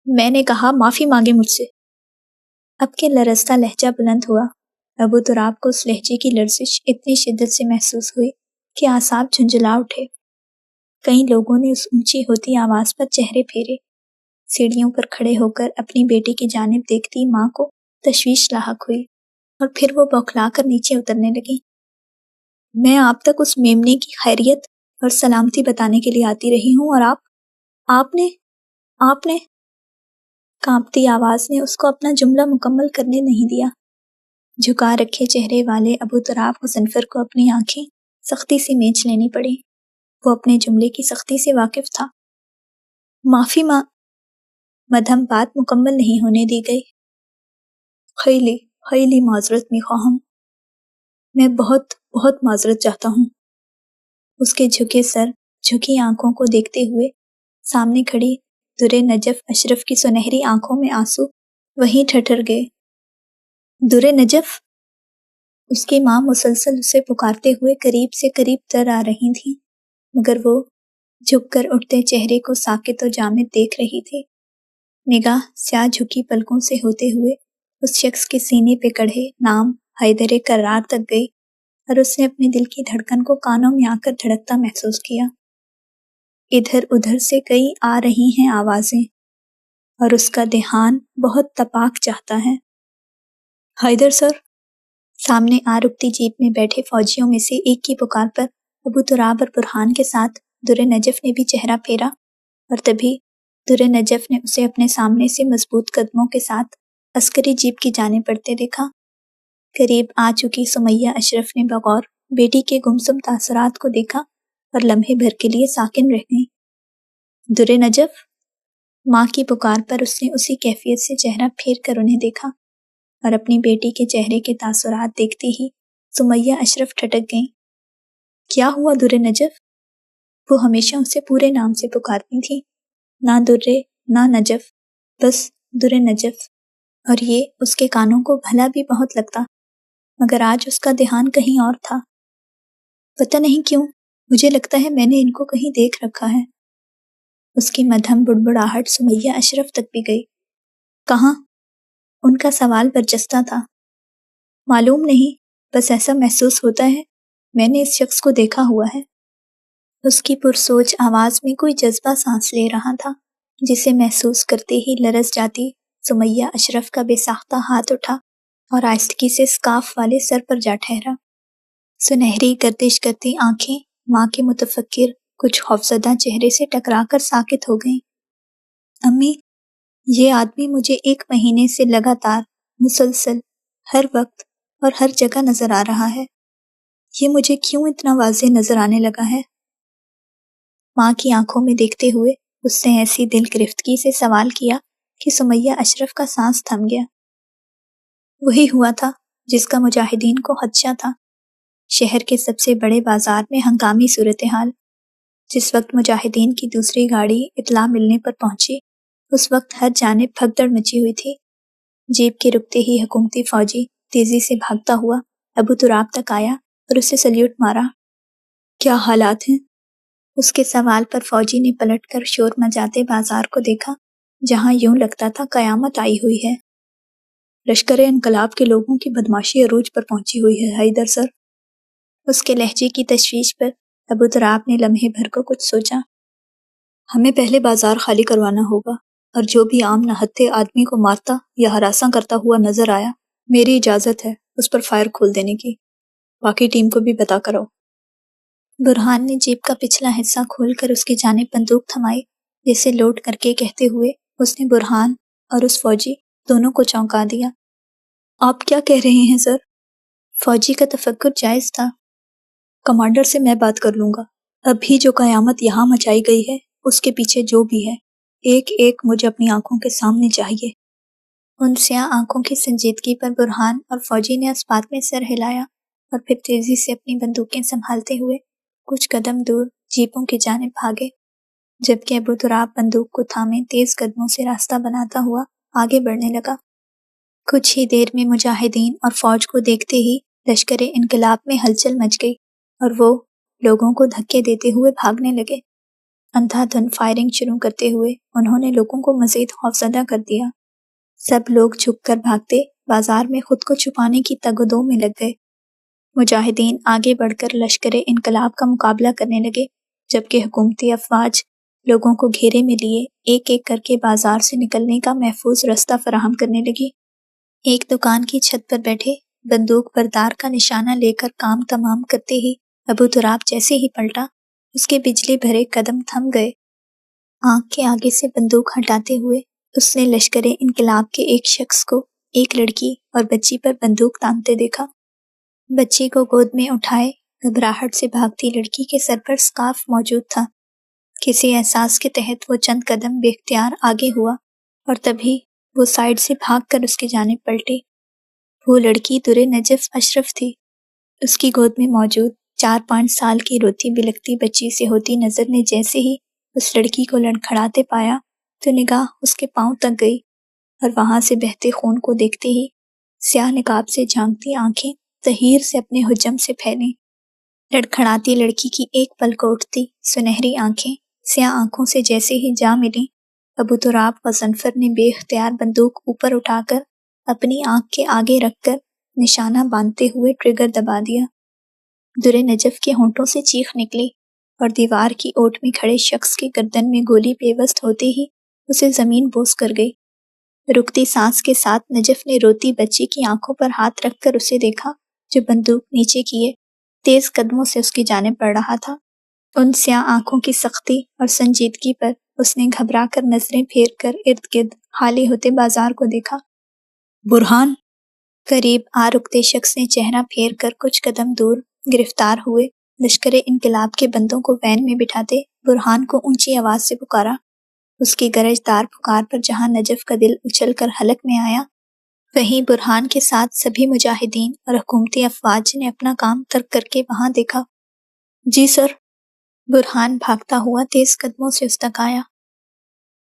میں نے کہا معافی مانگے مجھ سے۔ اب کے لرزتا لہجہ بلند ہوا۔ ابو تراب کو اس لہجے کی لرزش اتنی شدت سے محسوس ہوئی کہ اعصاب جھنجھلا اٹھے۔ کئی لوگوں نے اس اونچی ہوتی آواز پر چہرے پھیرے۔ سیڑھیوں پر کھڑے ہو کر اپنی بیٹی کی جانب دیکھتی ماں کو تشویش لاحق ہوئی اور پھر وہ بوکھلا کر نیچے اترنے لگی۔ میں آپ تک اس میمنے کی خیریت اور سلامتی بتانے کے لیے آتی رہی ہوں، اور آپ نے کانپتی آواز نے اس کو اپنا جملہ مکمل کرنے نہیں دیا۔ جھکا رکھے چہرے والے ابو تراب غضنفر کو اپنی آنکھیں سختی سے میچ لینی پڑی۔ وہ اپنے جملے کی سختی سے واقف تھا۔ معافی مدھم بات مکمل نہیں ہونے دی گئی۔ خیلی معذرت میخواہم۔ میں بہت بہت معذرت چاہتا ہوں۔ اس کے جھکے سر، جھکی آنکھوں کو دیکھتے ہوئے سامنے کھڑی در نجف اشرف کی سنہری آنکھوں میں آنسو وہیں ٹھٹر گئے۔ در نجف؟ اس کی ماں مسلسل اسے پکارتے ہوئے قریب سے قریب تر آ رہی تھیں، مگر وہ جھک کر اٹھتے چہرے کو ساکت و جامد دیکھ رہی تھی۔ نگاہ سیاہ جھکی پلکوں سے ہوتے ہوئے اس شخص کے سینے پہ کڑھے نام حیدر کرار تک گئی اور اس نے اپنے دل کی دھڑکن کو کانوں میں آ کر دھڑکتا محسوس کیا۔ ادھر ادھر سے کئی آ رہی ہیں آوازیں، اور اس کا دھیان بہت تپاک چاہتا ہے۔ حیدر سر! سامنے آ رکتی جیپ میں بیٹھے فوجیوں میں سے ایک کی پکار پر ابو تراب اور برہان کے ساتھ در نجف نے بھی چہرہ پھیرا، اور تبھی در نجف نے اسے اپنے سامنے سے مضبوط قدموں کے ساتھ عسکری جیپ کی جانب بڑھتے دیکھا۔ قریب آ چکی سمیہ اشرف نے بغور بیٹی کے گمسم تاثرات کو دیکھا اور لمحے بھر کے لیے ساکن رہ گئی۔ در نجف! ماں کی پکار پر اس نے اسی کیفیت سے چہرہ پھیر کر انہیں دیکھا، اور اپنی بیٹی کے چہرے کے تاثرات دیکھتے ہی سمیہ اشرف ٹھٹک گئیں۔ کیا ہوا در نجف؟ وہ ہمیشہ اسے پورے نام سے پکارتی تھی، نہ درے نہ نجف، بس در نجف، اور یہ اس کے کانوں کو بھلا بھی بہت لگتا، مگر آج اس کا دھیان کہیں اور تھا۔ پتہ نہیں کیوں مجھے لگتا ہے میں نے ان کو کہیں دیکھ رکھا ہے۔ اس کی مدھم بڑبڑاہٹ سمیہ اشرف تک بھی گئی۔ کہاں؟ ان کا سوال برجستہ تھا۔ معلوم نہیں، بس ایسا محسوس ہوتا ہے میں نے اس شخص کو دیکھا ہوا ہے۔ اس کی پرسوچ آواز میں کوئی جذبہ سانس لے رہا تھا، جسے محسوس کرتے ہی لرز جاتی سمیہ اشرف کا بے ساختہ ہاتھ اٹھا اور آہستگی سے اسکارف والے سر پر جا ٹھہرا۔ سنہری گردش کرتی آنکھیں ماں کے متفکر کچھ خوفزدہ چہرے سے ٹکرا کر ساکت ہو گئیں۔ امی، یہ آدمی مجھے 1 مہینے سے لگاتار، مسلسل، ہر وقت اور ہر جگہ نظر آ رہا ہے۔ یہ مجھے کیوں اتنا واضح نظر آنے لگا ہے؟ ماں کی آنکھوں میں دیکھتے ہوئے اس نے ایسی دل گرفتگی سے سوال کیا کہ سمیہ اشرف کا سانس تھم گیا۔ وہی ہوا تھا جس کا مجاہدین کو خدشہ تھا۔ شہر کے سب سے بڑے بازار میں ہنگامی صورتحال۔ جس وقت مجاہدین کی دوسری گاڑی اطلاع ملنے پر پہنچی، اس وقت ہر جانب بھگدڑ مچی ہوئی تھی۔ جیپ کے رکتے ہی حکومتی فوجی تیزی سے بھاگتا ہوا ابو تراب تک آیا اور اسے سلیوٹ مارا۔ کیا حالات ہیں؟ اس کے سوال پر فوجی نے پلٹ کر شور مچاتے بازار کو دیکھا، جہاں یوں لگتا تھا قیامت آئی ہوئی ہے۔ لشکر انقلاب کے لوگوں کی بدماشی عروج پر پہنچی ہوئی ہے حیدر سر۔ اس کے لہجے کی تشویش پر ابو تراب نے لمحے بھر کو کچھ سوچا۔ ہمیں پہلے بازار خالی کروانا ہوگا، اور جو بھی عام نہتے آدمی کو مارتا یا ہراساں کرتا ہوا نظر آیا، میری اجازت ہے اس پر فائر کھول دینے کی۔ باقی ٹیم کو بھی بتا کرو۔ برہان نے جیپ کا پچھلا حصہ کھول کر اس کی جانب بندوق تھمائی، جسے لوڈ کر کے کہتے ہوئے اس نے برہان اور اس فوجی دونوں کو چونکا دیا۔ آپ کیا کہہ رہے ہیں سر؟ فوجی کا تفکر جائز تھا۔ کمانڈر سے میں بات کر لوں گا۔ ابھی جو قیامت یہاں مچائی گئی ہے، اس کے پیچھے جو بھی ہے، ایک ایک مجھے اپنی آنکھوں کے سامنے چاہیے۔ ان سیاہ آنکھوں کی سنجیدگی پر برہان اور فوجی نے اس بات میں سر ہلایا اور پھر تیزی سے اپنی بندوقیں سنبھالتے ہوئے کچھ قدم دور جیپوں کی جانب بھاگے، جبکہ ابو تراب بندوق کو تھامے تیز قدموں سے راستہ بناتا ہوا آگے بڑھنے لگا۔ کچھ ہی دیر میں مجاہدین اور فوج کو دیکھتے ہی لشکر انقلاب میں ہلچل مچ گئی، اور وہ لوگوں کو دھکے دیتے ہوئے بھاگنے لگے۔ اندھا دھند فائرنگ شروع کرتے ہوئے انہوں نے لوگوں کو مزید خوفزدہ کر دیا۔ سب لوگ چھپ کر بھاگتے بازار میں خود کو چھپانے کی تگ و دو میں لگ گئے۔ مجاہدین آگے بڑھ کر لشکر انقلاب کا مقابلہ کرنے لگے، جبکہ حکومتی افواج لوگوں کو گھیرے میں لیے ایک ایک کر کے بازار سے نکلنے کا محفوظ رستہ فراہم کرنے لگی۔ ایک دکان کی چھت پر بیٹھے بندوق بردار کا نشانہ لے کر کام تمام کرتے ہی ابو تراب جیسے ہی پلٹا، اس کے بجلی بھرے قدم تھم گئے۔ آنکھ کے آگے سے بندوق ہٹاتے ہوئے اس نے لشکر انقلاب کے ایک شخص کو ایک لڑکی اور بچی پر بندوق تانتے دیکھا۔ بچی کو گود میں اٹھائے گھبراہٹ سے بھاگتی لڑکی کے سر پر اسکارف موجود تھا۔ کسی احساس کے تحت وہ چند قدم بے اختیار آگے ہوا، اور تبھی وہ سائیڈ سے بھاگ کر اس کی جانب پلٹی۔ وہ لڑکی در نجف اشرف تھی۔ اس کی گود میں موجود 4-5 سال کی روتی بلکتی بچی سے ہوتی نظر نے جیسے ہی اس لڑکی کو لڑکھڑاتے پایا تو نگاہ اس کے پاؤں تک گئی، اور وہاں سے بہتے خون کو دیکھتے ہی سیاہ نقاب سے جھانکتی آنکھیں تحیر سے اپنے حجم سے پھیلیں۔ لڑکھڑاتی لڑکی کی ایک پلک اٹھتی سنہری آنکھیں سیاہ آنکھوں سے جیسے ہی جا ملیں، ابو تراب غضنفر نے بے اختیار بندوق اوپر اٹھا کر اپنی آنکھ کے آگے رکھ کر نشانہ باندھتے ہوئے ٹریگر دبا دیا۔ در نجف کے ہونٹوں سے چیخ نکلی اور دیوار کی اوٹ میں کھڑے شخص کے گردن میں گولی پیوست ہوتے ہی اسے زمین بوس کر گئی۔ رکتی سانس کے ساتھ نجف نے روتی بچی کی آنکھوں پر ہاتھ رکھ کر اسے دیکھا جو بندوق نیچے کیے تیز قدموں سے اس کی جانب بڑھ رہا تھا۔ ان سیاہ آنکھوں کی سختی اور سنجیدگی پر اس نے گھبرا کر نظریں پھیر کر ارد گرد خالی ہوتے بازار کو دیکھا۔ برہان! قریب آ رکتے شخص نے چہرہ پھیر کر کچھ قدم دور گرفتار ہوئے لشکر انقلاب کے بندوں کو وین میں بٹھاتے برہان کو اونچی آواز سے پکارا۔ اس کی گرج دار پکار پر جہاں نجف کا دل اچھل کر حلق میں آیا، وہیں برہان کے ساتھ سبھی مجاہدین اور حکومتی افواج نے اپنا کام ترک کر کے وہاں دیکھا۔ جی سر! برہان بھاگتا ہوا تیز قدموں سے اس تک آیا۔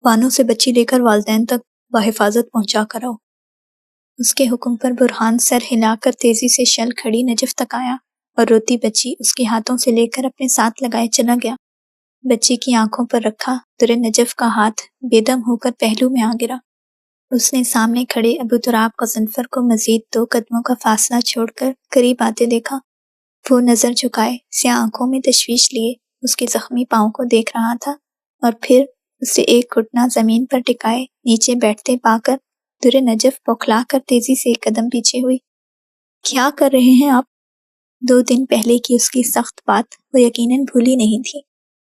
بانو سے بچی لے کر والدین تک بحفاظت پہنچا کر آؤ۔ اس کے حکم پر برہان سر ہلا کر تیزی سے شل کھڑی نجف تک آیا اور روتی بچی اس کے ہاتھوں سے لے کر اپنے ساتھ لگائے چلا گیا۔ بچی کی آنکھوں پر رکھا در نجف کا ہاتھ بے دم ہو کر پہلو میں آ گرا۔ اس نے سامنے کھڑے ابو تراب غضنفر کو مزید 2 قدموں کا فاصلہ چھوڑ کر قریب آتے دیکھا۔ وہ نظر جھکائے سیاہ آنکھوں میں تشویش لیے اس کے زخمی پاؤں کو دیکھ رہا تھا اور پھر اسے ایک گھٹنا زمین پر ٹکائے نیچے بیٹھتے پا کر در نجف بوکھلا کر تیزی سے ایک قدم پیچھے ہوئی۔ کیا کر رہے ہیں آپ؟ 2 دن پہلے کی اس کی سخت بات وہ یقیناً بھولی نہیں تھی۔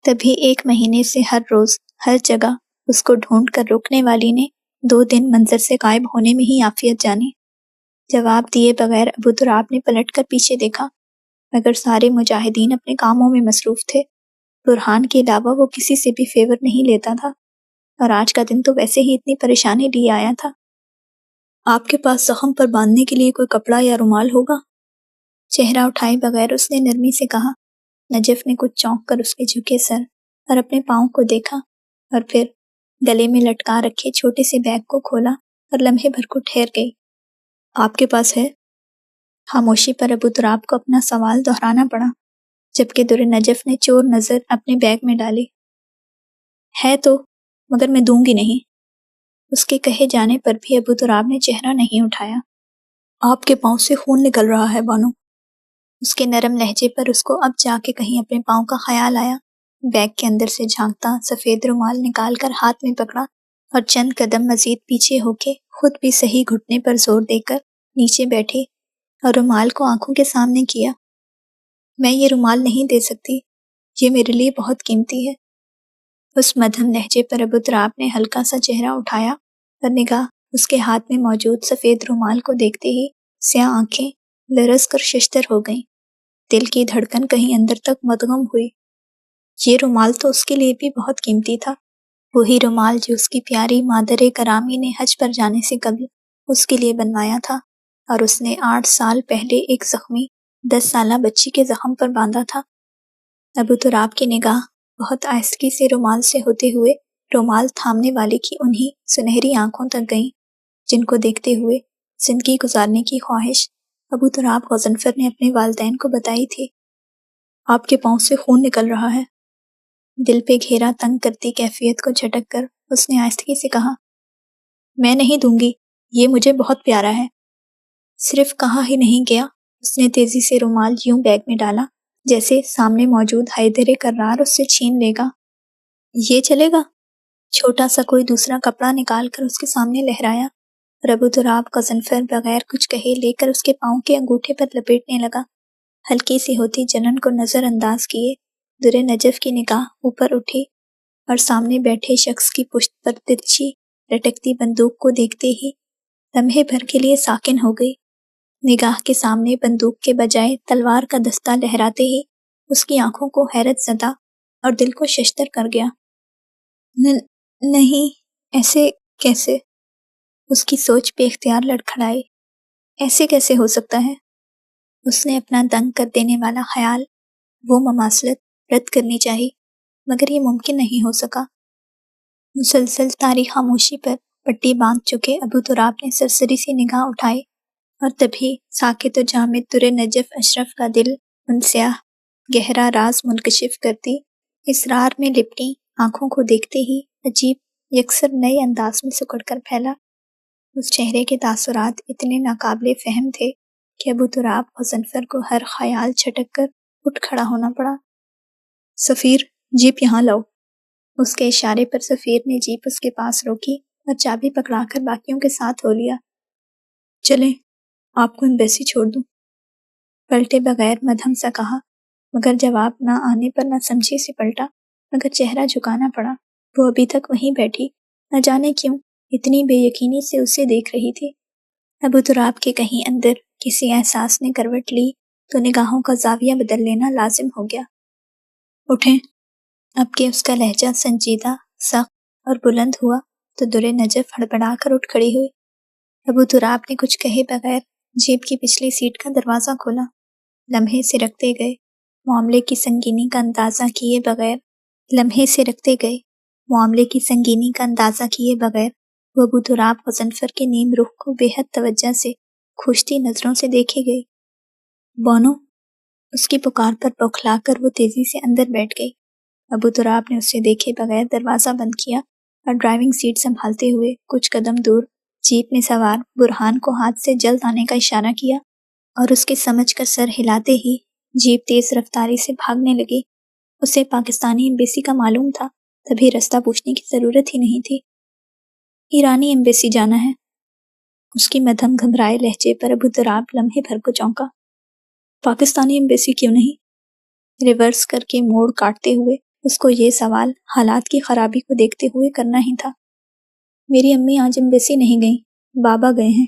تبھی 1 مہینے سے ہر روز ہر جگہ اس کو ڈھونڈ کر روکنے والی نے 2 دن منظر سے غائب ہونے میں ہی عافیت جانی۔ جواب دیے بغیر ابو تراب نے پلٹ کر پیچھے دیکھا مگر سارے مجاہدین اپنے کاموں میں مصروف تھے۔ برہان کے علاوہ وہ کسی سے بھی فیور نہیں لیتا تھا اور آج کا دن تو ویسے ہی اتنی پریشانی لیے آیا تھا۔ آپ کے پاس زخم پر باندھنے کے لیے کوئی کپڑا یا رومال ہوگا؟ چہرہ اٹھائے بغیر اس نے نرمی سے کہا۔ نجف نے کچھ چونک کر اس کے جھکے سر اور اپنے پاؤں کو دیکھا اور پھر گلے میں لٹکا رکھے چھوٹے سے بیگ کو کھولا اور لمحے بھر کو ٹھہر گئی۔ آپ کے پاس ہے؟ خاموشی پر ابو تراب کو اپنا سوال دہرانا پڑا جبکہ در نجف نے چور نظر اپنے بیگ میں ڈالی۔ ہے تو مگر میں دوں گی نہیں۔ اس کے کہے جانے پر بھی ابو تراب نے چہرہ نہیں اٹھایا۔ آپ کے پاؤں سے خون نکل رہا ہے بانو۔ اس کے نرم لہجے پر اس کو اب جا کے کہیں اپنے پاؤں کا خیال آیا۔ بیگ کے اندر سے جھانکتا سفید رومال نکال کر ہاتھ میں پکڑا اور چند قدم مزید پیچھے ہو کے خود بھی صحیح گھٹنے پر زور دے کر نیچے بیٹھے اور رومال کو آنکھوں کے سامنے کیا۔ میں یہ رومال نہیں دے سکتی، یہ میرے لیے بہت قیمتی ہے۔ اس مدھم لہجے پر ابو تراب نے ہلکا سا چہرہ اٹھایا اور نگاہ اس کے ہاتھ میں موجود سفید رومال کو دیکھتے ہی سیاہ آنکھیں لرز کر ششدر ہو گئیں۔ دل کی دھڑکن کہیں اندر تک مدغم ہوئی۔ یہ رومال تو اس کے لیے بھی بہت قیمتی تھا، وہی رومال جو اس کی پیاری مادر کرامی نے حج پر جانے سے قبل اس کے لیے بنوایا تھا اور اس نے 8 سال پہلے ایک زخمی 10 سالہ بچی کے زخم پر باندھا تھا۔ ابو تراب کی نگاہ بہت آہستگی سے رومال سے ہوتے ہوئے رومال تھامنے والے کی انہی سنہری آنکھوں تک گئیں جن کو دیکھتے ہوئے زندگی گزارنے کی خواہش ابو تراب غضنفر نے اپنے والدین کو بتائی تھی۔ آپ کے پاؤں سے خون نکل رہا ہے۔ دل پہ گھیرا تنگ کرتی کیفیت کو جھٹک کر اس نے آہستگی سے کہا، میں نہیں دوں گی، یہ مجھے بہت پیارا ہے۔ صرف کہا ہی نہیں گیا، اس نے تیزی سے رومال یوں بیگ میں ڈالا جیسے سامنے موجود حیدر کرار اس سے چھین لے گا۔ یہ چلے گا؟ چھوٹا سا کوئی دوسرا کپڑا نکال کر اس کے سامنے لہرایا اور ابو تراب غضنفر بغیر کچھ کہے لے کر اس کے پاؤں کے انگوٹھے پر لپیٹنے لگا۔ ہلکی سی ہوتی جلن کو نظر انداز کیے در نجف کی نگاہ اوپر اٹھی اور سامنے بیٹھے شخص کی پشت پر ترچھی لٹکتی بندوق کو دیکھتے ہی لمحے بھر کے لیے ساکن ہو گئی۔ نگاہ کے سامنے بندوق کے بجائے تلوار کا دستہ لہراتے ہی اس کی آنکھوں کو حیرت زدہ اور دل کو ششدر کر گیا۔ نہیں، ایسے کیسے؟ اس کی سوچ بے اختیار لڑکھڑائی۔ ایسے کیسے ہو سکتا ہے؟ اس نے اپنا دنگ کر دینے والا خیال، وہ مماثلت رد کرنی چاہی مگر یہ ممکن نہیں ہو سکا۔ مسلسل طاری خاموشی پر پٹی باندھ چکے ابو تراب نے سرسری سی نگاہ اٹھائی اور تبھی ساکت و جامد در نجف اشرف کا دل ان سیاہ گہرا راز منکشف کرتی اسرار میں لپٹی آنکھوں کو دیکھتے ہی عجیب یکسر نئے انداز میں سکڑ کر پھیلا۔ اس چہرے کے تاثرات اتنے ناقابل فہم تھے کہ ابو تراب غضنفر کو ہر خیال چھٹک کر اٹھ کھڑا ہونا پڑا۔ سفیر، جیپ یہاں لاؤ۔ اس کے اشارے پر سفیر نے جیپ اس کے پاس روکی اور چابی پکڑا کر باقیوں کے ساتھ ہو لیا۔ چلیں، آپ کو ایمبیسی چھوڑ دوں۔ پلٹے بغیر مدھم سا کہا، مگر جواب نہ آنے پر نہ سمجھی سے پلٹا، مگر چہرہ جھکانا پڑا۔ وہ ابھی تک وہیں بیٹھی نہ جانے کیوں اتنی بے یقینی سے اسے دیکھ رہی تھی۔ ابو تراب کے کہیں اندر کسی احساس نے کروٹ لی تو نگاہوں کا زاویہ بدل لینا لازم ہو گیا۔ اٹھیں۔ اب کہ اس کا لہجہ سنجیدہ، سخت اور بلند ہوا تو در نجف ہڑبڑا کر اٹھ کھڑی ہوئی۔ ابو تراب نے کچھ کہے بغیر جیپ کی پچھلی سیٹ کا دروازہ کھولا۔ لمحے سے رکھتے گئے، معاملے کی سنگینی کا اندازہ کیے بغیر وہ ابو تراب غضنفر کے نیم رخ کو بے حد توجہ سے کھوجتی نظروں سے دیکھے گئی۔ بانو، اس کی پکار پر بوکھلا کر وہ تیزی سے اندر بیٹھ گئی۔ ابو تراب نے اسے دیکھے بغیر دروازہ بند کیا اور ڈرائیونگ سیٹ سنبھالتے ہوئے کچھ قدم دور جیپ میں سوار برہان کو ہاتھ سے جلد آنے کا اشارہ کیا اور اس کے سمجھ کر سر ہلاتے ہی جیپ تیز رفتاری سے بھاگنے لگی۔ اسے پاکستانی ایمبیسی کا معلوم تھا، تبھی رستہ پوچھنے کی ضرورت ہی نہیں تھی۔ ایرانی ایمبیسی جانا ہے۔ اس کی مدھم گھبرائے لہجے پر ابو تراب لمحے بھر کو چونکا۔ پاکستانی ایمبیسی کیوں نہیں؟ ریورس کر کے موڑ کاٹتے ہوئے اس کو یہ سوال حالات کی خرابی کو دیکھتے ہوئے کرنا ہی تھا۔ میری امی آج ایمبیسی نہیں گئیں، بابا گئے ہیں۔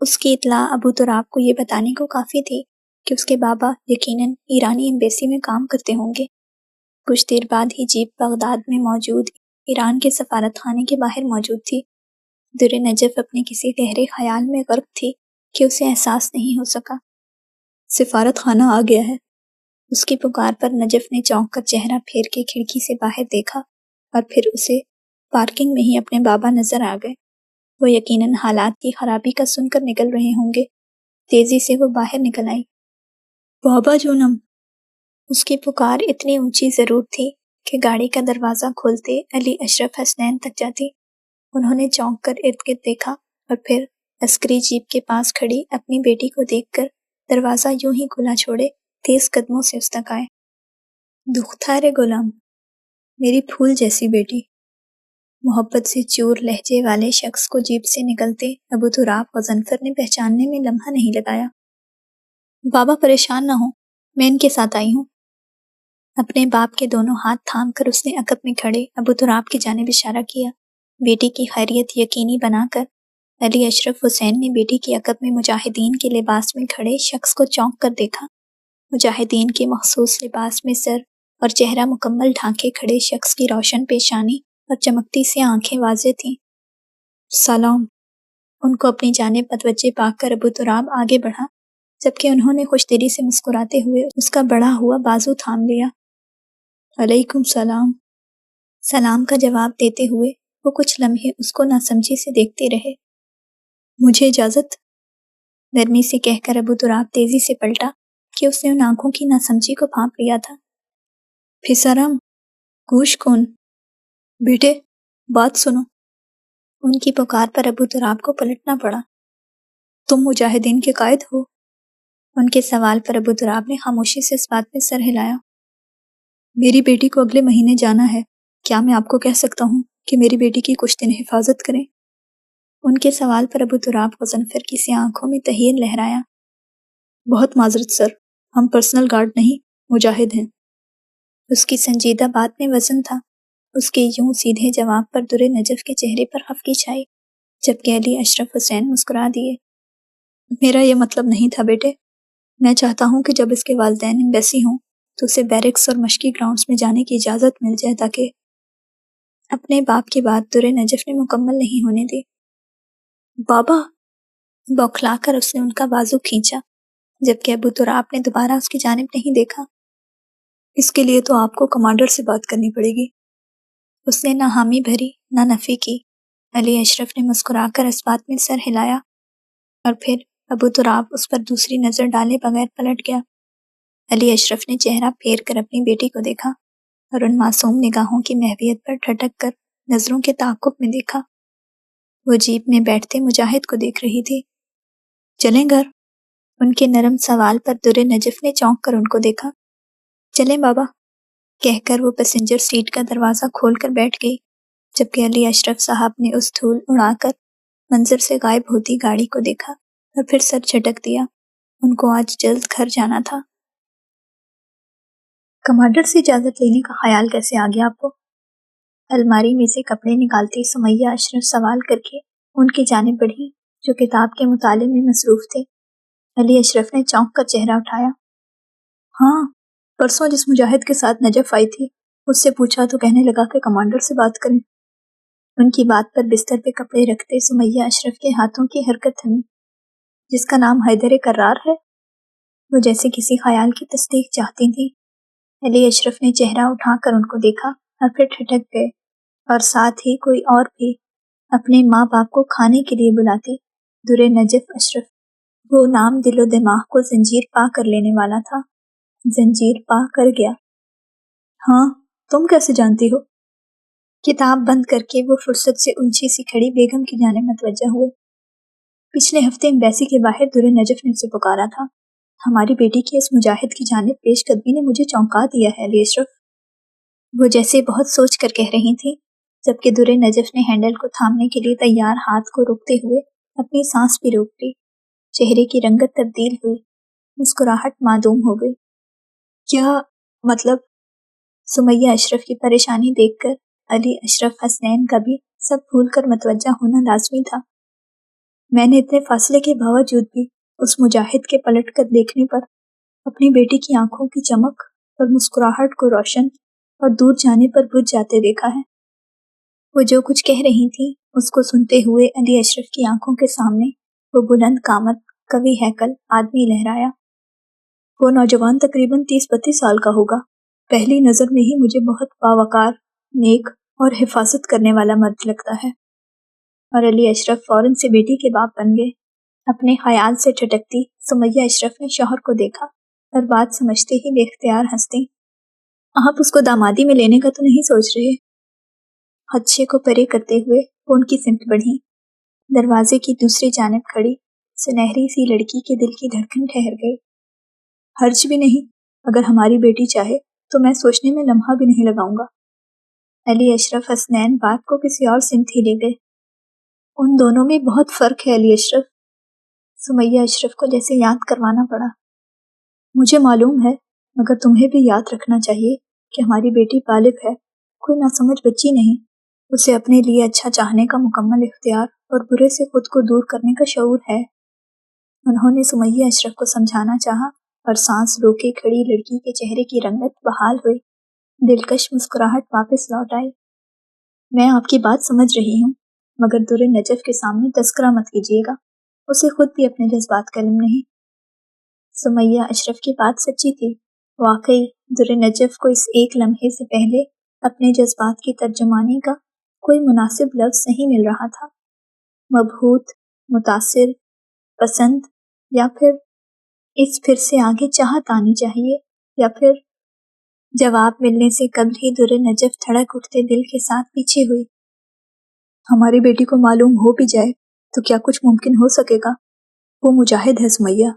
اس کی اطلاع ابو تراب کو یہ بتانے کو کافی تھی کہ اس کے بابا یقیناً ایرانی ایمبیسی میں کام کرتے ہوں گے۔ کچھ دیر بعد ہی جیپ بغداد میں موجود ایران کے سفارت خانے کے باہر موجود تھی۔ در نجف اپنے کسی گہرے خیال میں غرق تھی کہ اسے احساس نہیں ہو سکا۔ سفارت خانہ آ گیا ہے۔ اس کی پکار پر نجف نے چونک کر چہرہ پھیر کے کھڑکی سے باہر دیکھا اور پھر اسے پارکنگ میں ہی اپنے بابا نظر آ گئے۔ وہ یقیناً حالات کی خرابی کا سن کر نکل رہے ہوں گے۔ تیزی سے وہ باہر نکل آئی۔ بابا جونم! اس کی پکار اتنی اونچی ضرور تھی کہ گاڑی کا دروازہ کھولتے علی اشرف حسنین تک جاتی۔ انہوں نے چونک کر ارد گرد دیکھا اور پھر عسکری جیپ کے پاس کھڑی اپنی بیٹی کو دیکھ کر دروازہ یوں ہی کھلا چھوڑے تیز قدموں سے اس تک آئے۔ دختار غلام، میری پھول جیسی بیٹی۔ محبت سے چور لہجے والے شخص کو جیپ سے نکلتے ابو تراب غضنفر نے پہچاننے میں لمحہ نہیں لگایا۔ بابا پریشان نہ ہوں، میں ان کے ساتھ آئی ہوں۔ اپنے باپ کے دونوں ہاتھ تھام کر اس نے عقب میں کھڑے ابو تراب کی جانب اشارہ کیا۔ بیٹی کی خیریت یقینی بنا کر علی اشرف حسین نے بیٹی کی عقب میں مجاہدین کے لباس میں کھڑے شخص کو چونک کر دیکھا۔ مجاہدین کے مخصوص لباس میں سر اور چہرہ مکمل ڈھانکے کھڑے شخص کی روشن پیشانی اور چمکتی سی آنکھیں واضح تھیں۔ سلام۔ ان کو اپنی جانب متوجہ پا کر ابو تراب آگے بڑھا، جبکہ انہوں نے خوش دلی سے مسکراتے ہوئے اس کا بڑھا ہوا بازو تھام لیا۔ علیکم سلام۔ سلام کا جواب دیتے ہوئے وہ کچھ لمحے اس کو ناسمجھی سے دیکھتے رہے۔ مجھے اجازت؟ نرمی سے کہہ کر ابو تراب تیزی سے پلٹا کہ اس نے ان آنکھوں کی ناسمجھی کو بھانپ لیا تھا۔ پھسرم، گوش کون؟ بیٹے، بات سنو۔ ان کی پکار پر ابو تراب کو پلٹنا پڑا۔ تم مجاہدین کے قائد ہو؟ ان کے سوال پر ابو تراب نے خاموشی سے اس بات پہ سر ہلایا۔ میری بیٹی کو اگلے مہینے جانا ہے، کیا میں آپ کو کہہ سکتا ہوں کہ میری بیٹی کی کچھ دن حفاظت کریں؟ ان کے سوال پر ابو تراب غضنفر کی سی آنکھوں میں تحیر لہرایا۔ بہت معذرت سر، ہم پرسنل گارڈ نہیں، مجاہد ہیں۔ اس کی سنجیدہ بات میں وزن تھا۔ اس کے یوں سیدھے جواب پر در نجف کے چہرے پر خفگی چھائی، جبکہ علی اشرف حسین مسکرا دیے۔ میرا یہ مطلب نہیں تھا بیٹے، میں چاہتا ہوں کہ جب اس کے والدین ایمبیسی ہوں تو اسے بیرکس اور مشقی گراؤنڈز میں جانے کی اجازت مل جائے تاکہ… اپنے باپ کی بات در نجف نے مکمل نہیں ہونے دی۔ بابا! بوکھلا کر اس نے ان کا بازو کھینچا، جبکہ ابو تراب نے دوبارہ اس کی جانب نہیں دیکھا۔ اس کے لیے تو آپ کو کمانڈر سے بات کرنی پڑے گی۔ اس نے نہ حامی بھری نہ نفی کی۔ علی اشرف نے مسکرا کر اس بات میں سر ہلایا اور پھر ابو تراب اس پر دوسری نظر ڈالے بغیر پلٹ گیا۔ علی اشرف نے چہرہ پھیر کر اپنی بیٹی کو دیکھا اور ان معصوم نگاہوں کی محویت پر ٹھٹک کر نظروں کے تعاقب میں دیکھا۔ وہ جیپ میں بیٹھتے مجاہد کو دیکھ رہی تھی۔ چلیں گھر؟ ان کے نرم سوال پر در نجف نے چونک کر ان کو دیکھا۔ چلیں بابا کہہ کر وہ پیسنجر سیٹ کا دروازہ کھول کر بیٹھ گئی، جبکہ علی اشرف صاحب نے اس دھول اڑا کر منظر سے غائب ہوتی گاڑی کو دیکھا اور پھر سر جھٹک دیا۔ ان کو آج جلد گھر جانا تھا۔ کمانڈر سے اجازت لینے کا خیال کیسے آ گیا آپ کو؟ الماری میں سے کپڑے نکالتی سمیہ اشرف سوال کر کے ان کی جانب بڑھی جو کتاب کے مطالعے میں مصروف تھے۔ علی اشرف نے چونک کر چہرہ اٹھایا۔ ہاں، پرسوں جس مجاہد کے ساتھ نجف آئی تھی اس سے پوچھا تو کہنے لگا کہ کمانڈر سے بات کریں۔ ان کی بات پر بستر پہ کپڑے رکھتے سمیہ اشرف کے ہاتھوں کی حرکت تھمی۔ جس کا نام حیدر کرار ہے؟ وہ جیسے کسی خیال کی تصدیق چاہتی تھی۔ علی اشرف نے چہرہ اٹھا کر ان کو دیکھا اور پھر ٹھٹک گئے، اور ساتھ ہی کوئی اور بھی اپنے ماں باپ کو کھانے کے لیے بلاتی، در نجف اشرف۔ وہ نام دل و دماغ کو زنجیر پا کر لینے والا تھا، زنجیر پا کر گیا۔ ہاں، تم کیسے جانتی ہو؟ کتاب بند کر کے وہ فرصت سے اونچی سی کھڑی بیگم کی جانب متوجہ ہوئے۔ پچھلے ہفتے ایمبیسی کے باہر در نجف نے اسے پکارا تھا۔ ہماری بیٹی کی اس مجاہد کی جانب پیش قدمی نے مجھے چونکا دیا ہے علی اشرف، وہ جیسے بہت سوچ کر کہہ رہی تھی، جبکہ در نجف نے ہینڈل کو تھامنے کے لیے تیار ہاتھ کو روکتے ہوئے اپنی سانس بھی روک لی۔ چہرے کی رنگت تبدیل ہوئی، مسکراہٹ معدوم ہو گئی۔ کیا مطلب؟ سمیہ اشرف کی پریشانی دیکھ کر علی اشرف حسنین کا بھی سب بھول کر متوجہ ہونا لازمی تھا۔ میں نے اتنے فاصلے کے باوجود بھی اس مجاہد کے پلٹ کر دیکھنے پر اپنی بیٹی کی آنکھوں کی چمک اور مسکراہٹ کو روشن اور دور جانے پر بجھ جاتے دیکھا ہے۔ وہ جو کچھ کہہ رہی تھی اس کو سنتے ہوئے علی اشرف کی آنکھوں کے سامنے وہ بلند قامت قوی ہیکل آدمی لہرایا۔ وہ نوجوان تقریباً 30-32 سال کا ہوگا۔ پہلی نظر میں ہی مجھے بہت باوقار، نیک اور حفاظت کرنے والا مرد لگتا ہے۔ اور علی اشرف فوراً سے بیٹی کے باپ بن گئے۔ اپنے خیال سے ٹھٹکتی سمیہ اشرف نے شوہر کو دیکھا اور بات سمجھتے ہی بے اختیار ہنستی۔ آپ اس کو دامادی میں لینے کا تو نہیں سوچ رہے؟ خدشے کو پرے کرتے ہوئے وہ ان کی سمت بڑھی۔ دروازے کی دوسری جانب کھڑی سنہری سی لڑکی کے دل کی دھڑکن ٹھہر گئی۔ حرج بھی نہیں، اگر ہماری بیٹی چاہے تو میں سوچنے میں لمحہ بھی نہیں لگاؤں گا۔ علی اشرف حسنین بات کو کسی اور سمت ہی لے گئے۔ ان دونوں میں بہت فرق ہے علی اشرف۔ سمیہ اشرف کو جیسے یاد کروانا پڑا۔ مجھے معلوم ہے، مگر تمہیں بھی یاد رکھنا چاہیے کہ ہماری بیٹی بالغ ہے، کوئی ناسمجھ بچی نہیں۔ اسے اپنے لیے اچھا چاہنے کا مکمل اختیار اور برے سے خود کو دور کرنے کا شعور ہے۔ انہوں نے سمیہ اشرف کو سمجھانا چاہا اور سانس روکے کھڑی لڑکی کے چہرے کی رنگت بحال ہوئی، دلکش مسکراہٹ واپس لوٹ آئی۔ میں آپ کی بات سمجھ رہی ہوں، مگر در نجف کے سامنے تذکرہ مت کیجیے گا، اسے خود بھی اپنے جذبات کا علم نہیں۔ سمیہ اشرف کی بات سچی تھی، واقعی در نجف کو اس ایک لمحے سے پہلے اپنے جذبات کی ترجمانی کا کوئی مناسب لفظ نہیں مل رہا تھا۔ مبہوت، متاثر، پسند، یا پھر اس پھر سے آگے چاہت آنی چاہیے، یا پھر جواب ملنے سے قبل ہی در نجف دھڑک اٹھتے دل کے ساتھ پیچھے ہوئی۔ ہماری بیٹی کو معلوم ہو بھی جائے تو کیا کچھ ممکن ہو سکے گا؟ وہ مجاہد ہے سمیہ،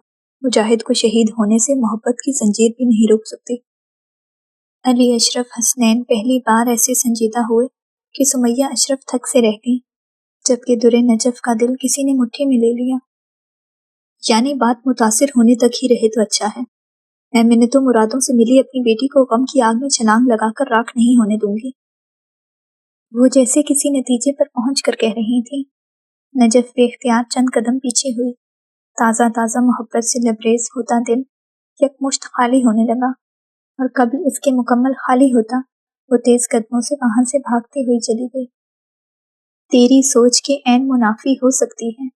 مجاہد کو شہید ہونے سے محبت کی زنجیر بھی نہیں روک سکتی۔ علی اشرف حسنین پہلی بار ایسے سنجیدہ ہوئے کہ سمیہ اشرف تھک سے رہ گئی، جبکہ در نجف کا دل کسی نے مٹھی میں لے لیا۔ یعنی بات متاثر ہونے تک ہی رہے تو اچھا ہے۔ میں منتوں مرادوں سے ملی اپنی بیٹی کو غم کی آگ میں چھلانگ لگا کر راکھ نہیں ہونے دوں گی۔ وہ جیسے کسی نتیجے پر پہنچ کر کہہ رہی تھی۔ نجف بے اختیار چند قدم پیچھے ہوئی۔ تازہ تازہ محبت سے لبریز ہوتا دل یکمشت خالی ہونے لگا، اور قبل اس کے مکمل خالی ہوتا وہ تیز قدموں سے وہاں سے بھاگتی ہوئی چلی گئی۔ تیری سوچ کے عین منافی ہو سکتی ہے،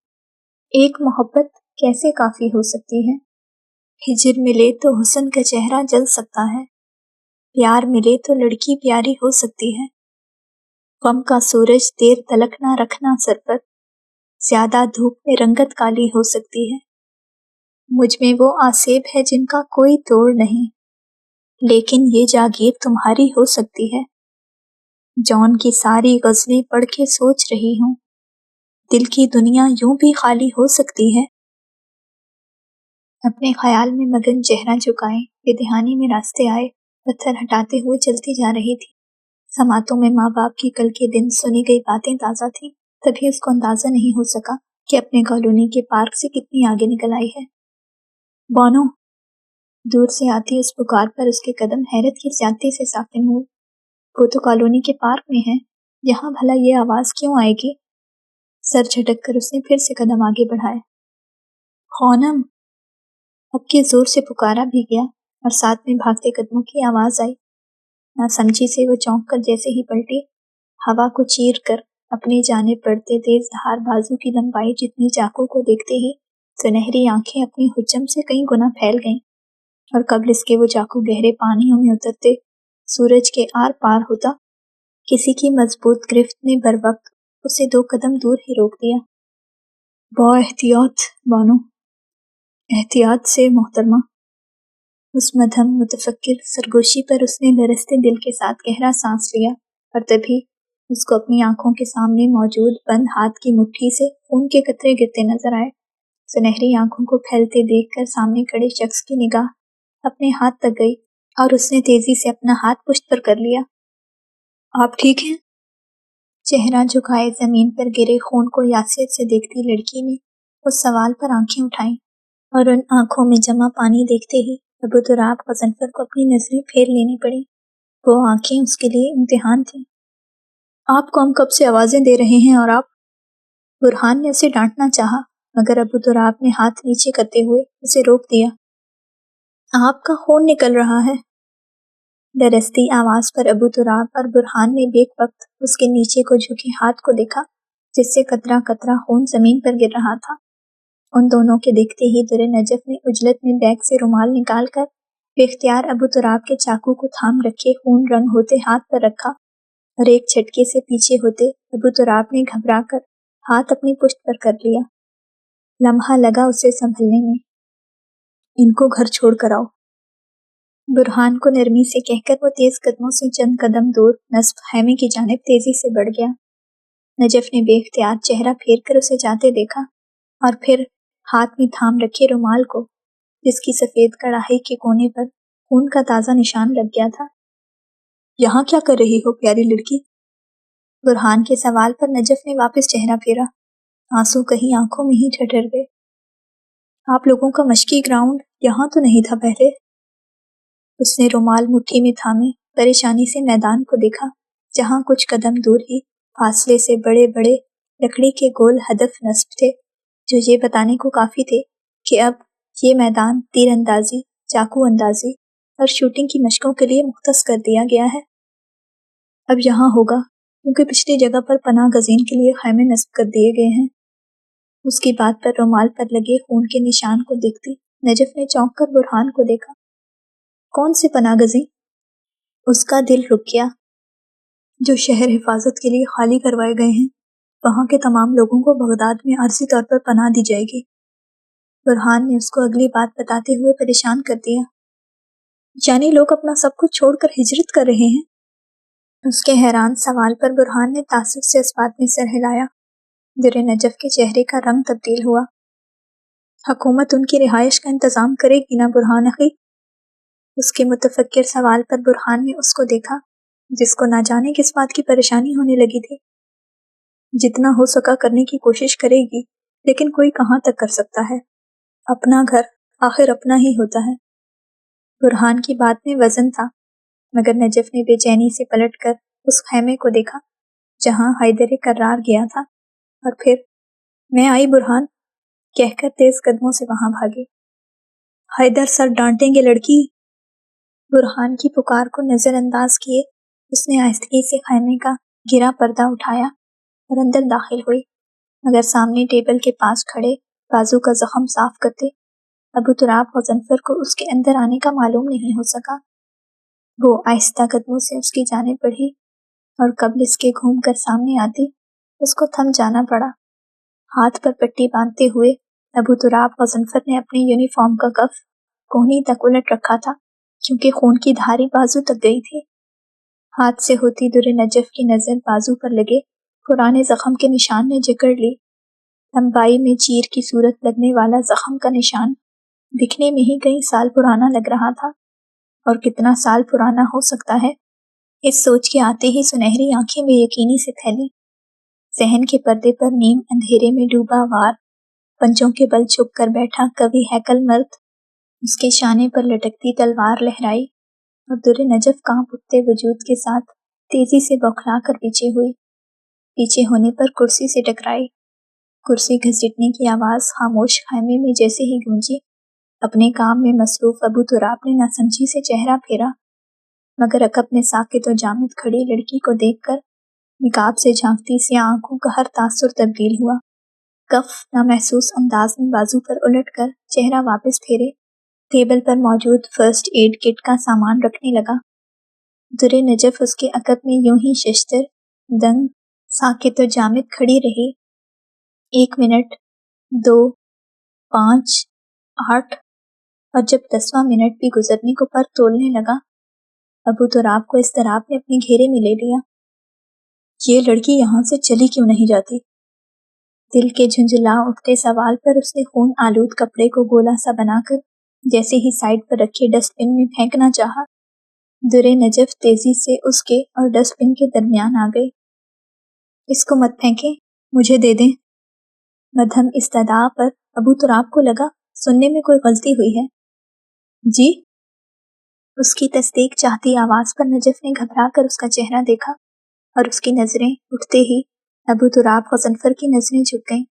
ایک محبت کیسے کافی ہو سکتی ہے؟ ہجر ملے تو حسن کا چہرہ جل سکتا ہے، پیار ملے تو لڑکی پیاری ہو سکتی ہے۔ غم کا سورج دیر تلک نہ رکھنا سر پر، زیادہ دھوپ میں رنگت کالی ہو سکتی ہے۔ مجھ میں وہ آسیب ہے جن کا کوئی توڑ نہیں، لیکن یہ جاگیر تمہاری ہو سکتی ہے۔ جون کی ساری غزلیں پڑھ کے سوچ رہی ہوں، دل کی دنیا یوں بھی خالی ہو سکتی ہے۔ اپنے خیال میں مگن چہرہ جھکائے بے دہانی میں راستے آئے پتھر ہٹاتے ہوئے چلتی جا رہی تھی۔ سماعتوں میں ماں باپ کی کل کے دن سنی گئی باتیں تازہ تھیں، تبھی اس کو اندازہ نہیں ہو سکا کہ اپنے کالونی کے پارک سے کتنی آگے نکل آئی ہے۔ بانو! دور سے آتی اس پکار پر اس کے قدم حیرت کی زیادتی سے ساکن ہوئے۔ وہ تو کالونی کے پارک میں ہے، یہاں بھلا یہ آواز کیوں آئے گی؟ سر جھٹک کر اس نے پھر سے قدم آگے بڑھائے۔ خانم! اب کے زور سے پکارا بھی گیا اور ساتھ میں بھاگتے قدموں کی آواز آئی۔ نہ سمجھی سے وہ چونک کر جیسے ہی پلٹی، ہوا کو چیر کر اپنی جانب بڑھتے تیز دھار بازو کی لمبائی جتنی چاقو کو دیکھتے ہی سنہری آنکھیں اپنی حجم سے کئی گنا پھیل گئیں، اور قبل اس کے وہ چاقو گہرے پانیوں میں اترتے سورج کے آر پار ہوتا، کسی کی مضبوط گرفت نے بر وقت اسے 2 قدم دور ہی روک دیا۔ با احتیاط بانو! احتیاط سے محترمہ! اس مدھم متفکر سرگوشی پر اس نے لرزتے دل کے ساتھ گہرا سانس لیا، اور تبھی اس کو اپنی آنکھوں کے سامنے موجود بند ہاتھ کی مٹھی سے خون کے قطرے گرتے نظر آئے۔ سنہری آنکھوں کو پھیلتے دیکھ کر سامنے کھڑے شخص کی نگاہ اپنے ہاتھ تک گئی، اور اس نے تیزی سے اپنا ہاتھ پشت پر کر لیا۔ آپ ٹھیک ہیں؟ چہرہ جھکائے زمین پر گرے خون کو یاسیت سے دیکھتی لڑکی نے اس سوال پر آنکھیں اٹھائیں، اور ان آنکھوں میں جمع پانی دیکھتے ہی ابو تراب غضنفر کو اپنی نظریں پھیر لینی پڑیں۔ وہ آنکھیں اس کے لیے امتحان تھیں۔ آپ کو ہم کب سے آوازیں دے رہے ہیں اور آپ؟ برہان نے اسے ڈانٹنا چاہا، مگر ابو تراب نے ہاتھ نیچے کرتے ہوئے اسے روک دیا۔ آپ کا خون نکل رہا ہے۔ لرزتی آواز پر ابو تراب اور برہان نے بیک وقت اس کے نیچے کو جھکے ہاتھ کو دیکھا، جس سے قطرہ قطرہ خون زمین پر گر رہا تھا۔ ان دونوں کے دیکھتے ہی در نجف نے عجلت میں بیگ سے رومال نکال کر بے اختیار ابو تراب کے چاقو کو تھام رکھے خون رنگ ہوتے ہاتھ پر رکھا، اور ایک جھٹکے سے پیچھے ہوتے ابو تراب نے گھبرا کر ہاتھ اپنی پشت پر کر لیا۔ لمحہ لگا اسے سنبھلنے میں۔ ان کو گھر چھوڑ کر آؤ۔ برہان کو نرمی سے کہہ کر وہ تیز قدموں سے چند قدم دور نصب خیمے کی جانب تیزی سے بڑھ گیا۔ نجف نے بے اختیار چہرہ پھیر کر اسے جاتے دیکھا، اور پھر ہاتھ میں تھام رکھے رومال کو، جس کی سفید کڑاہی کے کونے پر خون کا تازہ نشان لگ گیا تھا۔ یہاں کیا کر رہی ہو پیاری لڑکی؟ برہان کے سوال پر نجف نے واپس چہرہ پھیرا، آنسو کہیں آنکھوں میں ہی ٹھٹر گئے۔ آپ لوگوں کا مشقی گراؤنڈ یہاں تو نہیں تھا پہلے؟ اس نے رومال مٹھی میں تھامے پریشانی سے میدان کو دیکھا، جہاں کچھ قدم دور ہی فاصلے سے بڑے بڑے لکڑی کے گول ہدف نصب تھے، جو یہ بتانے کو کافی تھے کہ اب یہ میدان تیر اندازی، چاقو اندازی اور شوٹنگ کی مشقوں کے لیے مختص کر دیا گیا ہے۔ اب یہاں ہوگا کیونکہ پچھلی جگہ پر پناہ گزین کے لیے خیمے نصب کر دیے گئے ہیں۔ اس کی بات پر رومال پر لگے خون کے نشان کو دیکھتی نجف نے چونک کر برہان کو دیکھا۔ کون سے پناہ گزین؟ اس کا دل رک گیا۔ جو شہر حفاظت کے لیے خالی کروائے گئے ہیں، وہاں کے تمام لوگوں کو بغداد میں عارضی طور پر پناہ دی جائے گی۔ برہان نے اس کو اگلی بات بتاتے ہوئے پریشان کر دیا۔ یعنی لوگ اپنا سب کچھ چھوڑ کر ہجرت کر رہے ہیں؟ اس کے حیران سوال پر برہان نے تعصب سے اس بات میں سر ہلایا۔ در نجف کے چہرے کا رنگ تبدیل ہوا۔ حکومت ان کی رہائش کا انتظام کرے گی نا برہان اخی؟ اس کے متفکر سوال پر برہان نے اس کو دیکھا، جس کو نہ جانے کس بات کی پریشانی ہونے لگی تھی۔ جتنا ہو سکا کرنے کی کوشش کرے گی، لیکن کوئی کہاں تک کر سکتا ہے؟ اپنا گھر آخر اپنا ہی ہوتا ہے۔ برہان کی بات میں وزن تھا، مگر نجف نے بے چینی سے پلٹ کر اس خیمے کو دیکھا جہاں حیدر کرار گیا تھا، اور پھر میں آئی برہان کہہ کر تیز قدموں سے وہاں بھاگی۔ حیدر سر ڈانٹیں گے لڑکی! برہان کی پکار کو نظر انداز کیے اس نے آہستگی سے خیمے کا گرا پردہ اٹھایا اور اندر داخل ہوئی، مگر سامنے ٹیبل کے پاس کھڑے بازو کا زخم صاف کرتے ابو تراب غضنفر کو اس کے اندر آنے کا معلوم نہیں ہو سکا۔ وہ آہستہ قدموں سے اس کی جانب بڑھی، اور قبل اس کے گھوم کر سامنے آتی اس کو تھم جانا پڑا۔ ہاتھ پر پٹی باندھتے ہوئے ابو تراب غضنفر نے اپنے یونیفارم کا کف کوہنی تک الٹ رکھا تھا، کیونکہ خون کی دھاری بازو تک گئی تھی۔ ہاتھ سے ہوتی در نجف کی نظر بازو پر لگے پرانے زخم کے نشان نے جکڑ لی۔ لمبائی میں چیر کی صورت لگنے والا زخم کا نشان دکھنے میں ہی کئی سال پرانا لگ رہا تھا، اور کتنا سال پرانا ہو سکتا ہے؟ اس سوچ کے آتے ہی سنہری آنکھیں بے یقینی سے پھیلی۔ ذہن کے پردے پر نیم اندھیرے میں ڈوبا غار، پنجوں کے بل چھپ کر بیٹھا کوی ہیکل مرد، اس کے شانے پر لٹکتی تلوار لہرائی، اور در نجف کانپ اٹھتے وجود کے ساتھ تیزی سے بوکھلا کر پیچھے ہوئی۔ پیچھے ہونے پر کرسی سے ٹکرائی۔ کرسی گھسیٹنے کی آواز خاموش خیمے میں جیسے ہی گونجی۔ اپنے کام میں مصروف ابو تراب نے ناسمجھی سے چہرہ پھیرا، مگر عقب میں ساکت و جامد کھڑی لڑکی کو دیکھ کر نقاب سے جھانکتی سیاہ آنکھوں کا ہر تاثر تبدیل ہوا۔ کف نامحسوس انداز میں بازو پر الٹ کر چہرہ واپس پھیرے ٹیبل پر موجود فرسٹ ایڈ کٹ کا سامان رکھنے لگا۔ در نجف اس کے عقب میں یوں ہی ششدر، دنگ، ساکت و جامد کھڑی رہی۔ 1 منٹ، 2، 5، 8، اور جب 10واں منٹ بھی گزرنے کو پر تولنے لگا، ابو تراب کو اضطراب نے اپنے گھیرے میں لے لیا۔ یہ لڑکی یہاں سے چلی کیوں نہیں جاتی؟ دل کے جھنجھلا اٹھتے سوال پر اس نے خون آلود کپڑے کو گولا سا بنا کر جیسے ہی سائڈ پر رکھے ڈسٹ بن میں پھینکنا چاہا، در نجف تیزی سے اس کے اور ڈسٹ بن کے درمیان آ گئی۔ اس کو مت پھینکیں، مجھے دے دیں۔ مدھم استدعا پر ابو تراب کو لگا سننے میں کوئی غلطی ہوئی ہے۔ جی؟ اس کی تصدیق چاہتی آواز پر نجف نے گھبرا کر اس کا چہرہ دیکھا، اور اس کی نظریں اٹھتے ہی ابو تراب غضنفر کی نظریں جھک گئیں۔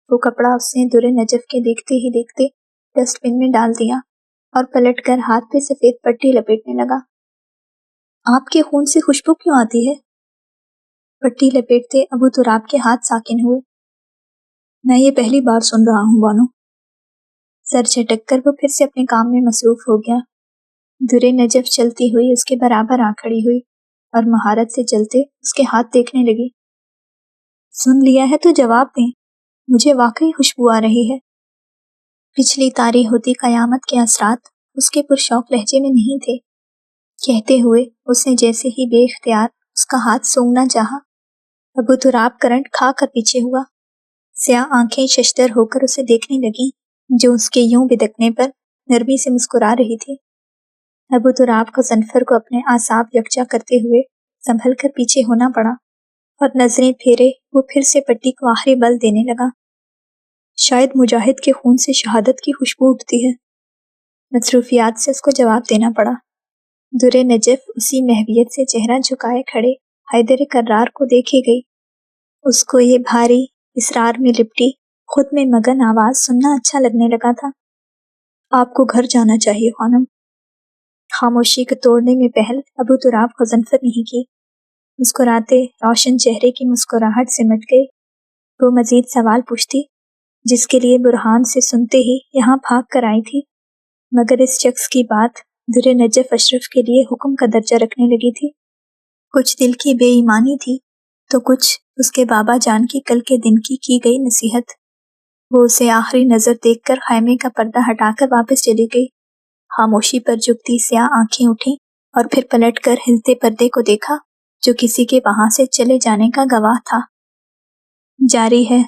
وہ کپڑا اس نے در نجف کے دیکھتے ہی دیکھتے ڈسٹ بن میں ڈال دیا اور پلٹ کر ہاتھ پہ سفید پٹی لپیٹنے لگا۔ آپ کے خون سے خوشبو کیوں آتی ہے؟ پٹی لپیٹتے ابو تراب کے ہاتھ ساکن ہوئے۔ میں یہ پہلی بار سن رہا ہوں بانو۔ سر جھٹک کر وہ پھر سے اپنے کام میں مصروف ہو گیا۔ در نجف چلتی ہوئی اس کے برابر آ کھڑی ہوئی اور مہارت سے چلتے اس کے ہاتھ دیکھنے لگی۔ سن لیا ہے تو جواب دیں، مجھے واقعی خوشبو آ رہی ہے۔ پچھلی طاری ہوتی قیامت کے اثرات اس کے پرشوق لہجے میں نہیں تھے۔ کہتے ہوئے اس نے جیسے ہی بے اختیار اس کا ہاتھ سونگھنا چاہا، ابو تراب کرنٹ کھا کر پیچھے ہوا۔ سیاہ آنکھیں ششدر ہو کر اسے دیکھنے لگیں، جو اس کے یوں بدکنے پر نرمی سے مسکرا رہی تھی۔ ابو تراب غضنفر کو اپنے اعصاب یکجا کرتے ہوئے سنبھل کر پیچھے ہونا پڑا، اور نظریں پھیرے وہ پھر سے پٹی کو آخری بل دینے لگا۔ شاید مجاہد کے خون سے شہادت کی خوشبو اٹھتی ہے۔ مصروفیات سے اس کو جواب دینا پڑا۔ در نجف اسی محویت سے چہرہ جھکائے کھڑے حیدر کرار کو دیکھے گئی۔ اس کو یہ بھاری، اسرار میں لپٹی، خود میں مگن آواز سننا اچھا لگنے لگا تھا۔ آپ کو گھر جانا چاہیے خانم۔ خاموشی کو توڑنے میں پہل ابو تراب غضنفر نہیں کی۔ مسکراتے روشن چہرے کی مسکراہٹ سمٹ گئی۔ وہ مزید سوال پوچھتی، جس کے لیے برہان سے سنتے ہی یہاں بھاگ کر آئی تھی، مگر اس شخص کی بات در نجف اشرف کے لیے حکم کا درجہ رکھنے لگی تھی۔ کچھ دل کی بے ایمانی تھی تو کچھ اس کے بابا جان کی کل کے دن کی گئی نصیحت۔ وہ اسے آخری نظر دیکھ کر خیمے کا پردہ ہٹا کر واپس چلی گئی۔ خاموشی پر جھکتی سیاہ آنکھیں اٹھیں اور پھر پلٹ کر ہلتے پردے کو دیکھا جو کسی کے وہاں سے چلے جانے کا گواہ تھا۔ جاری ہے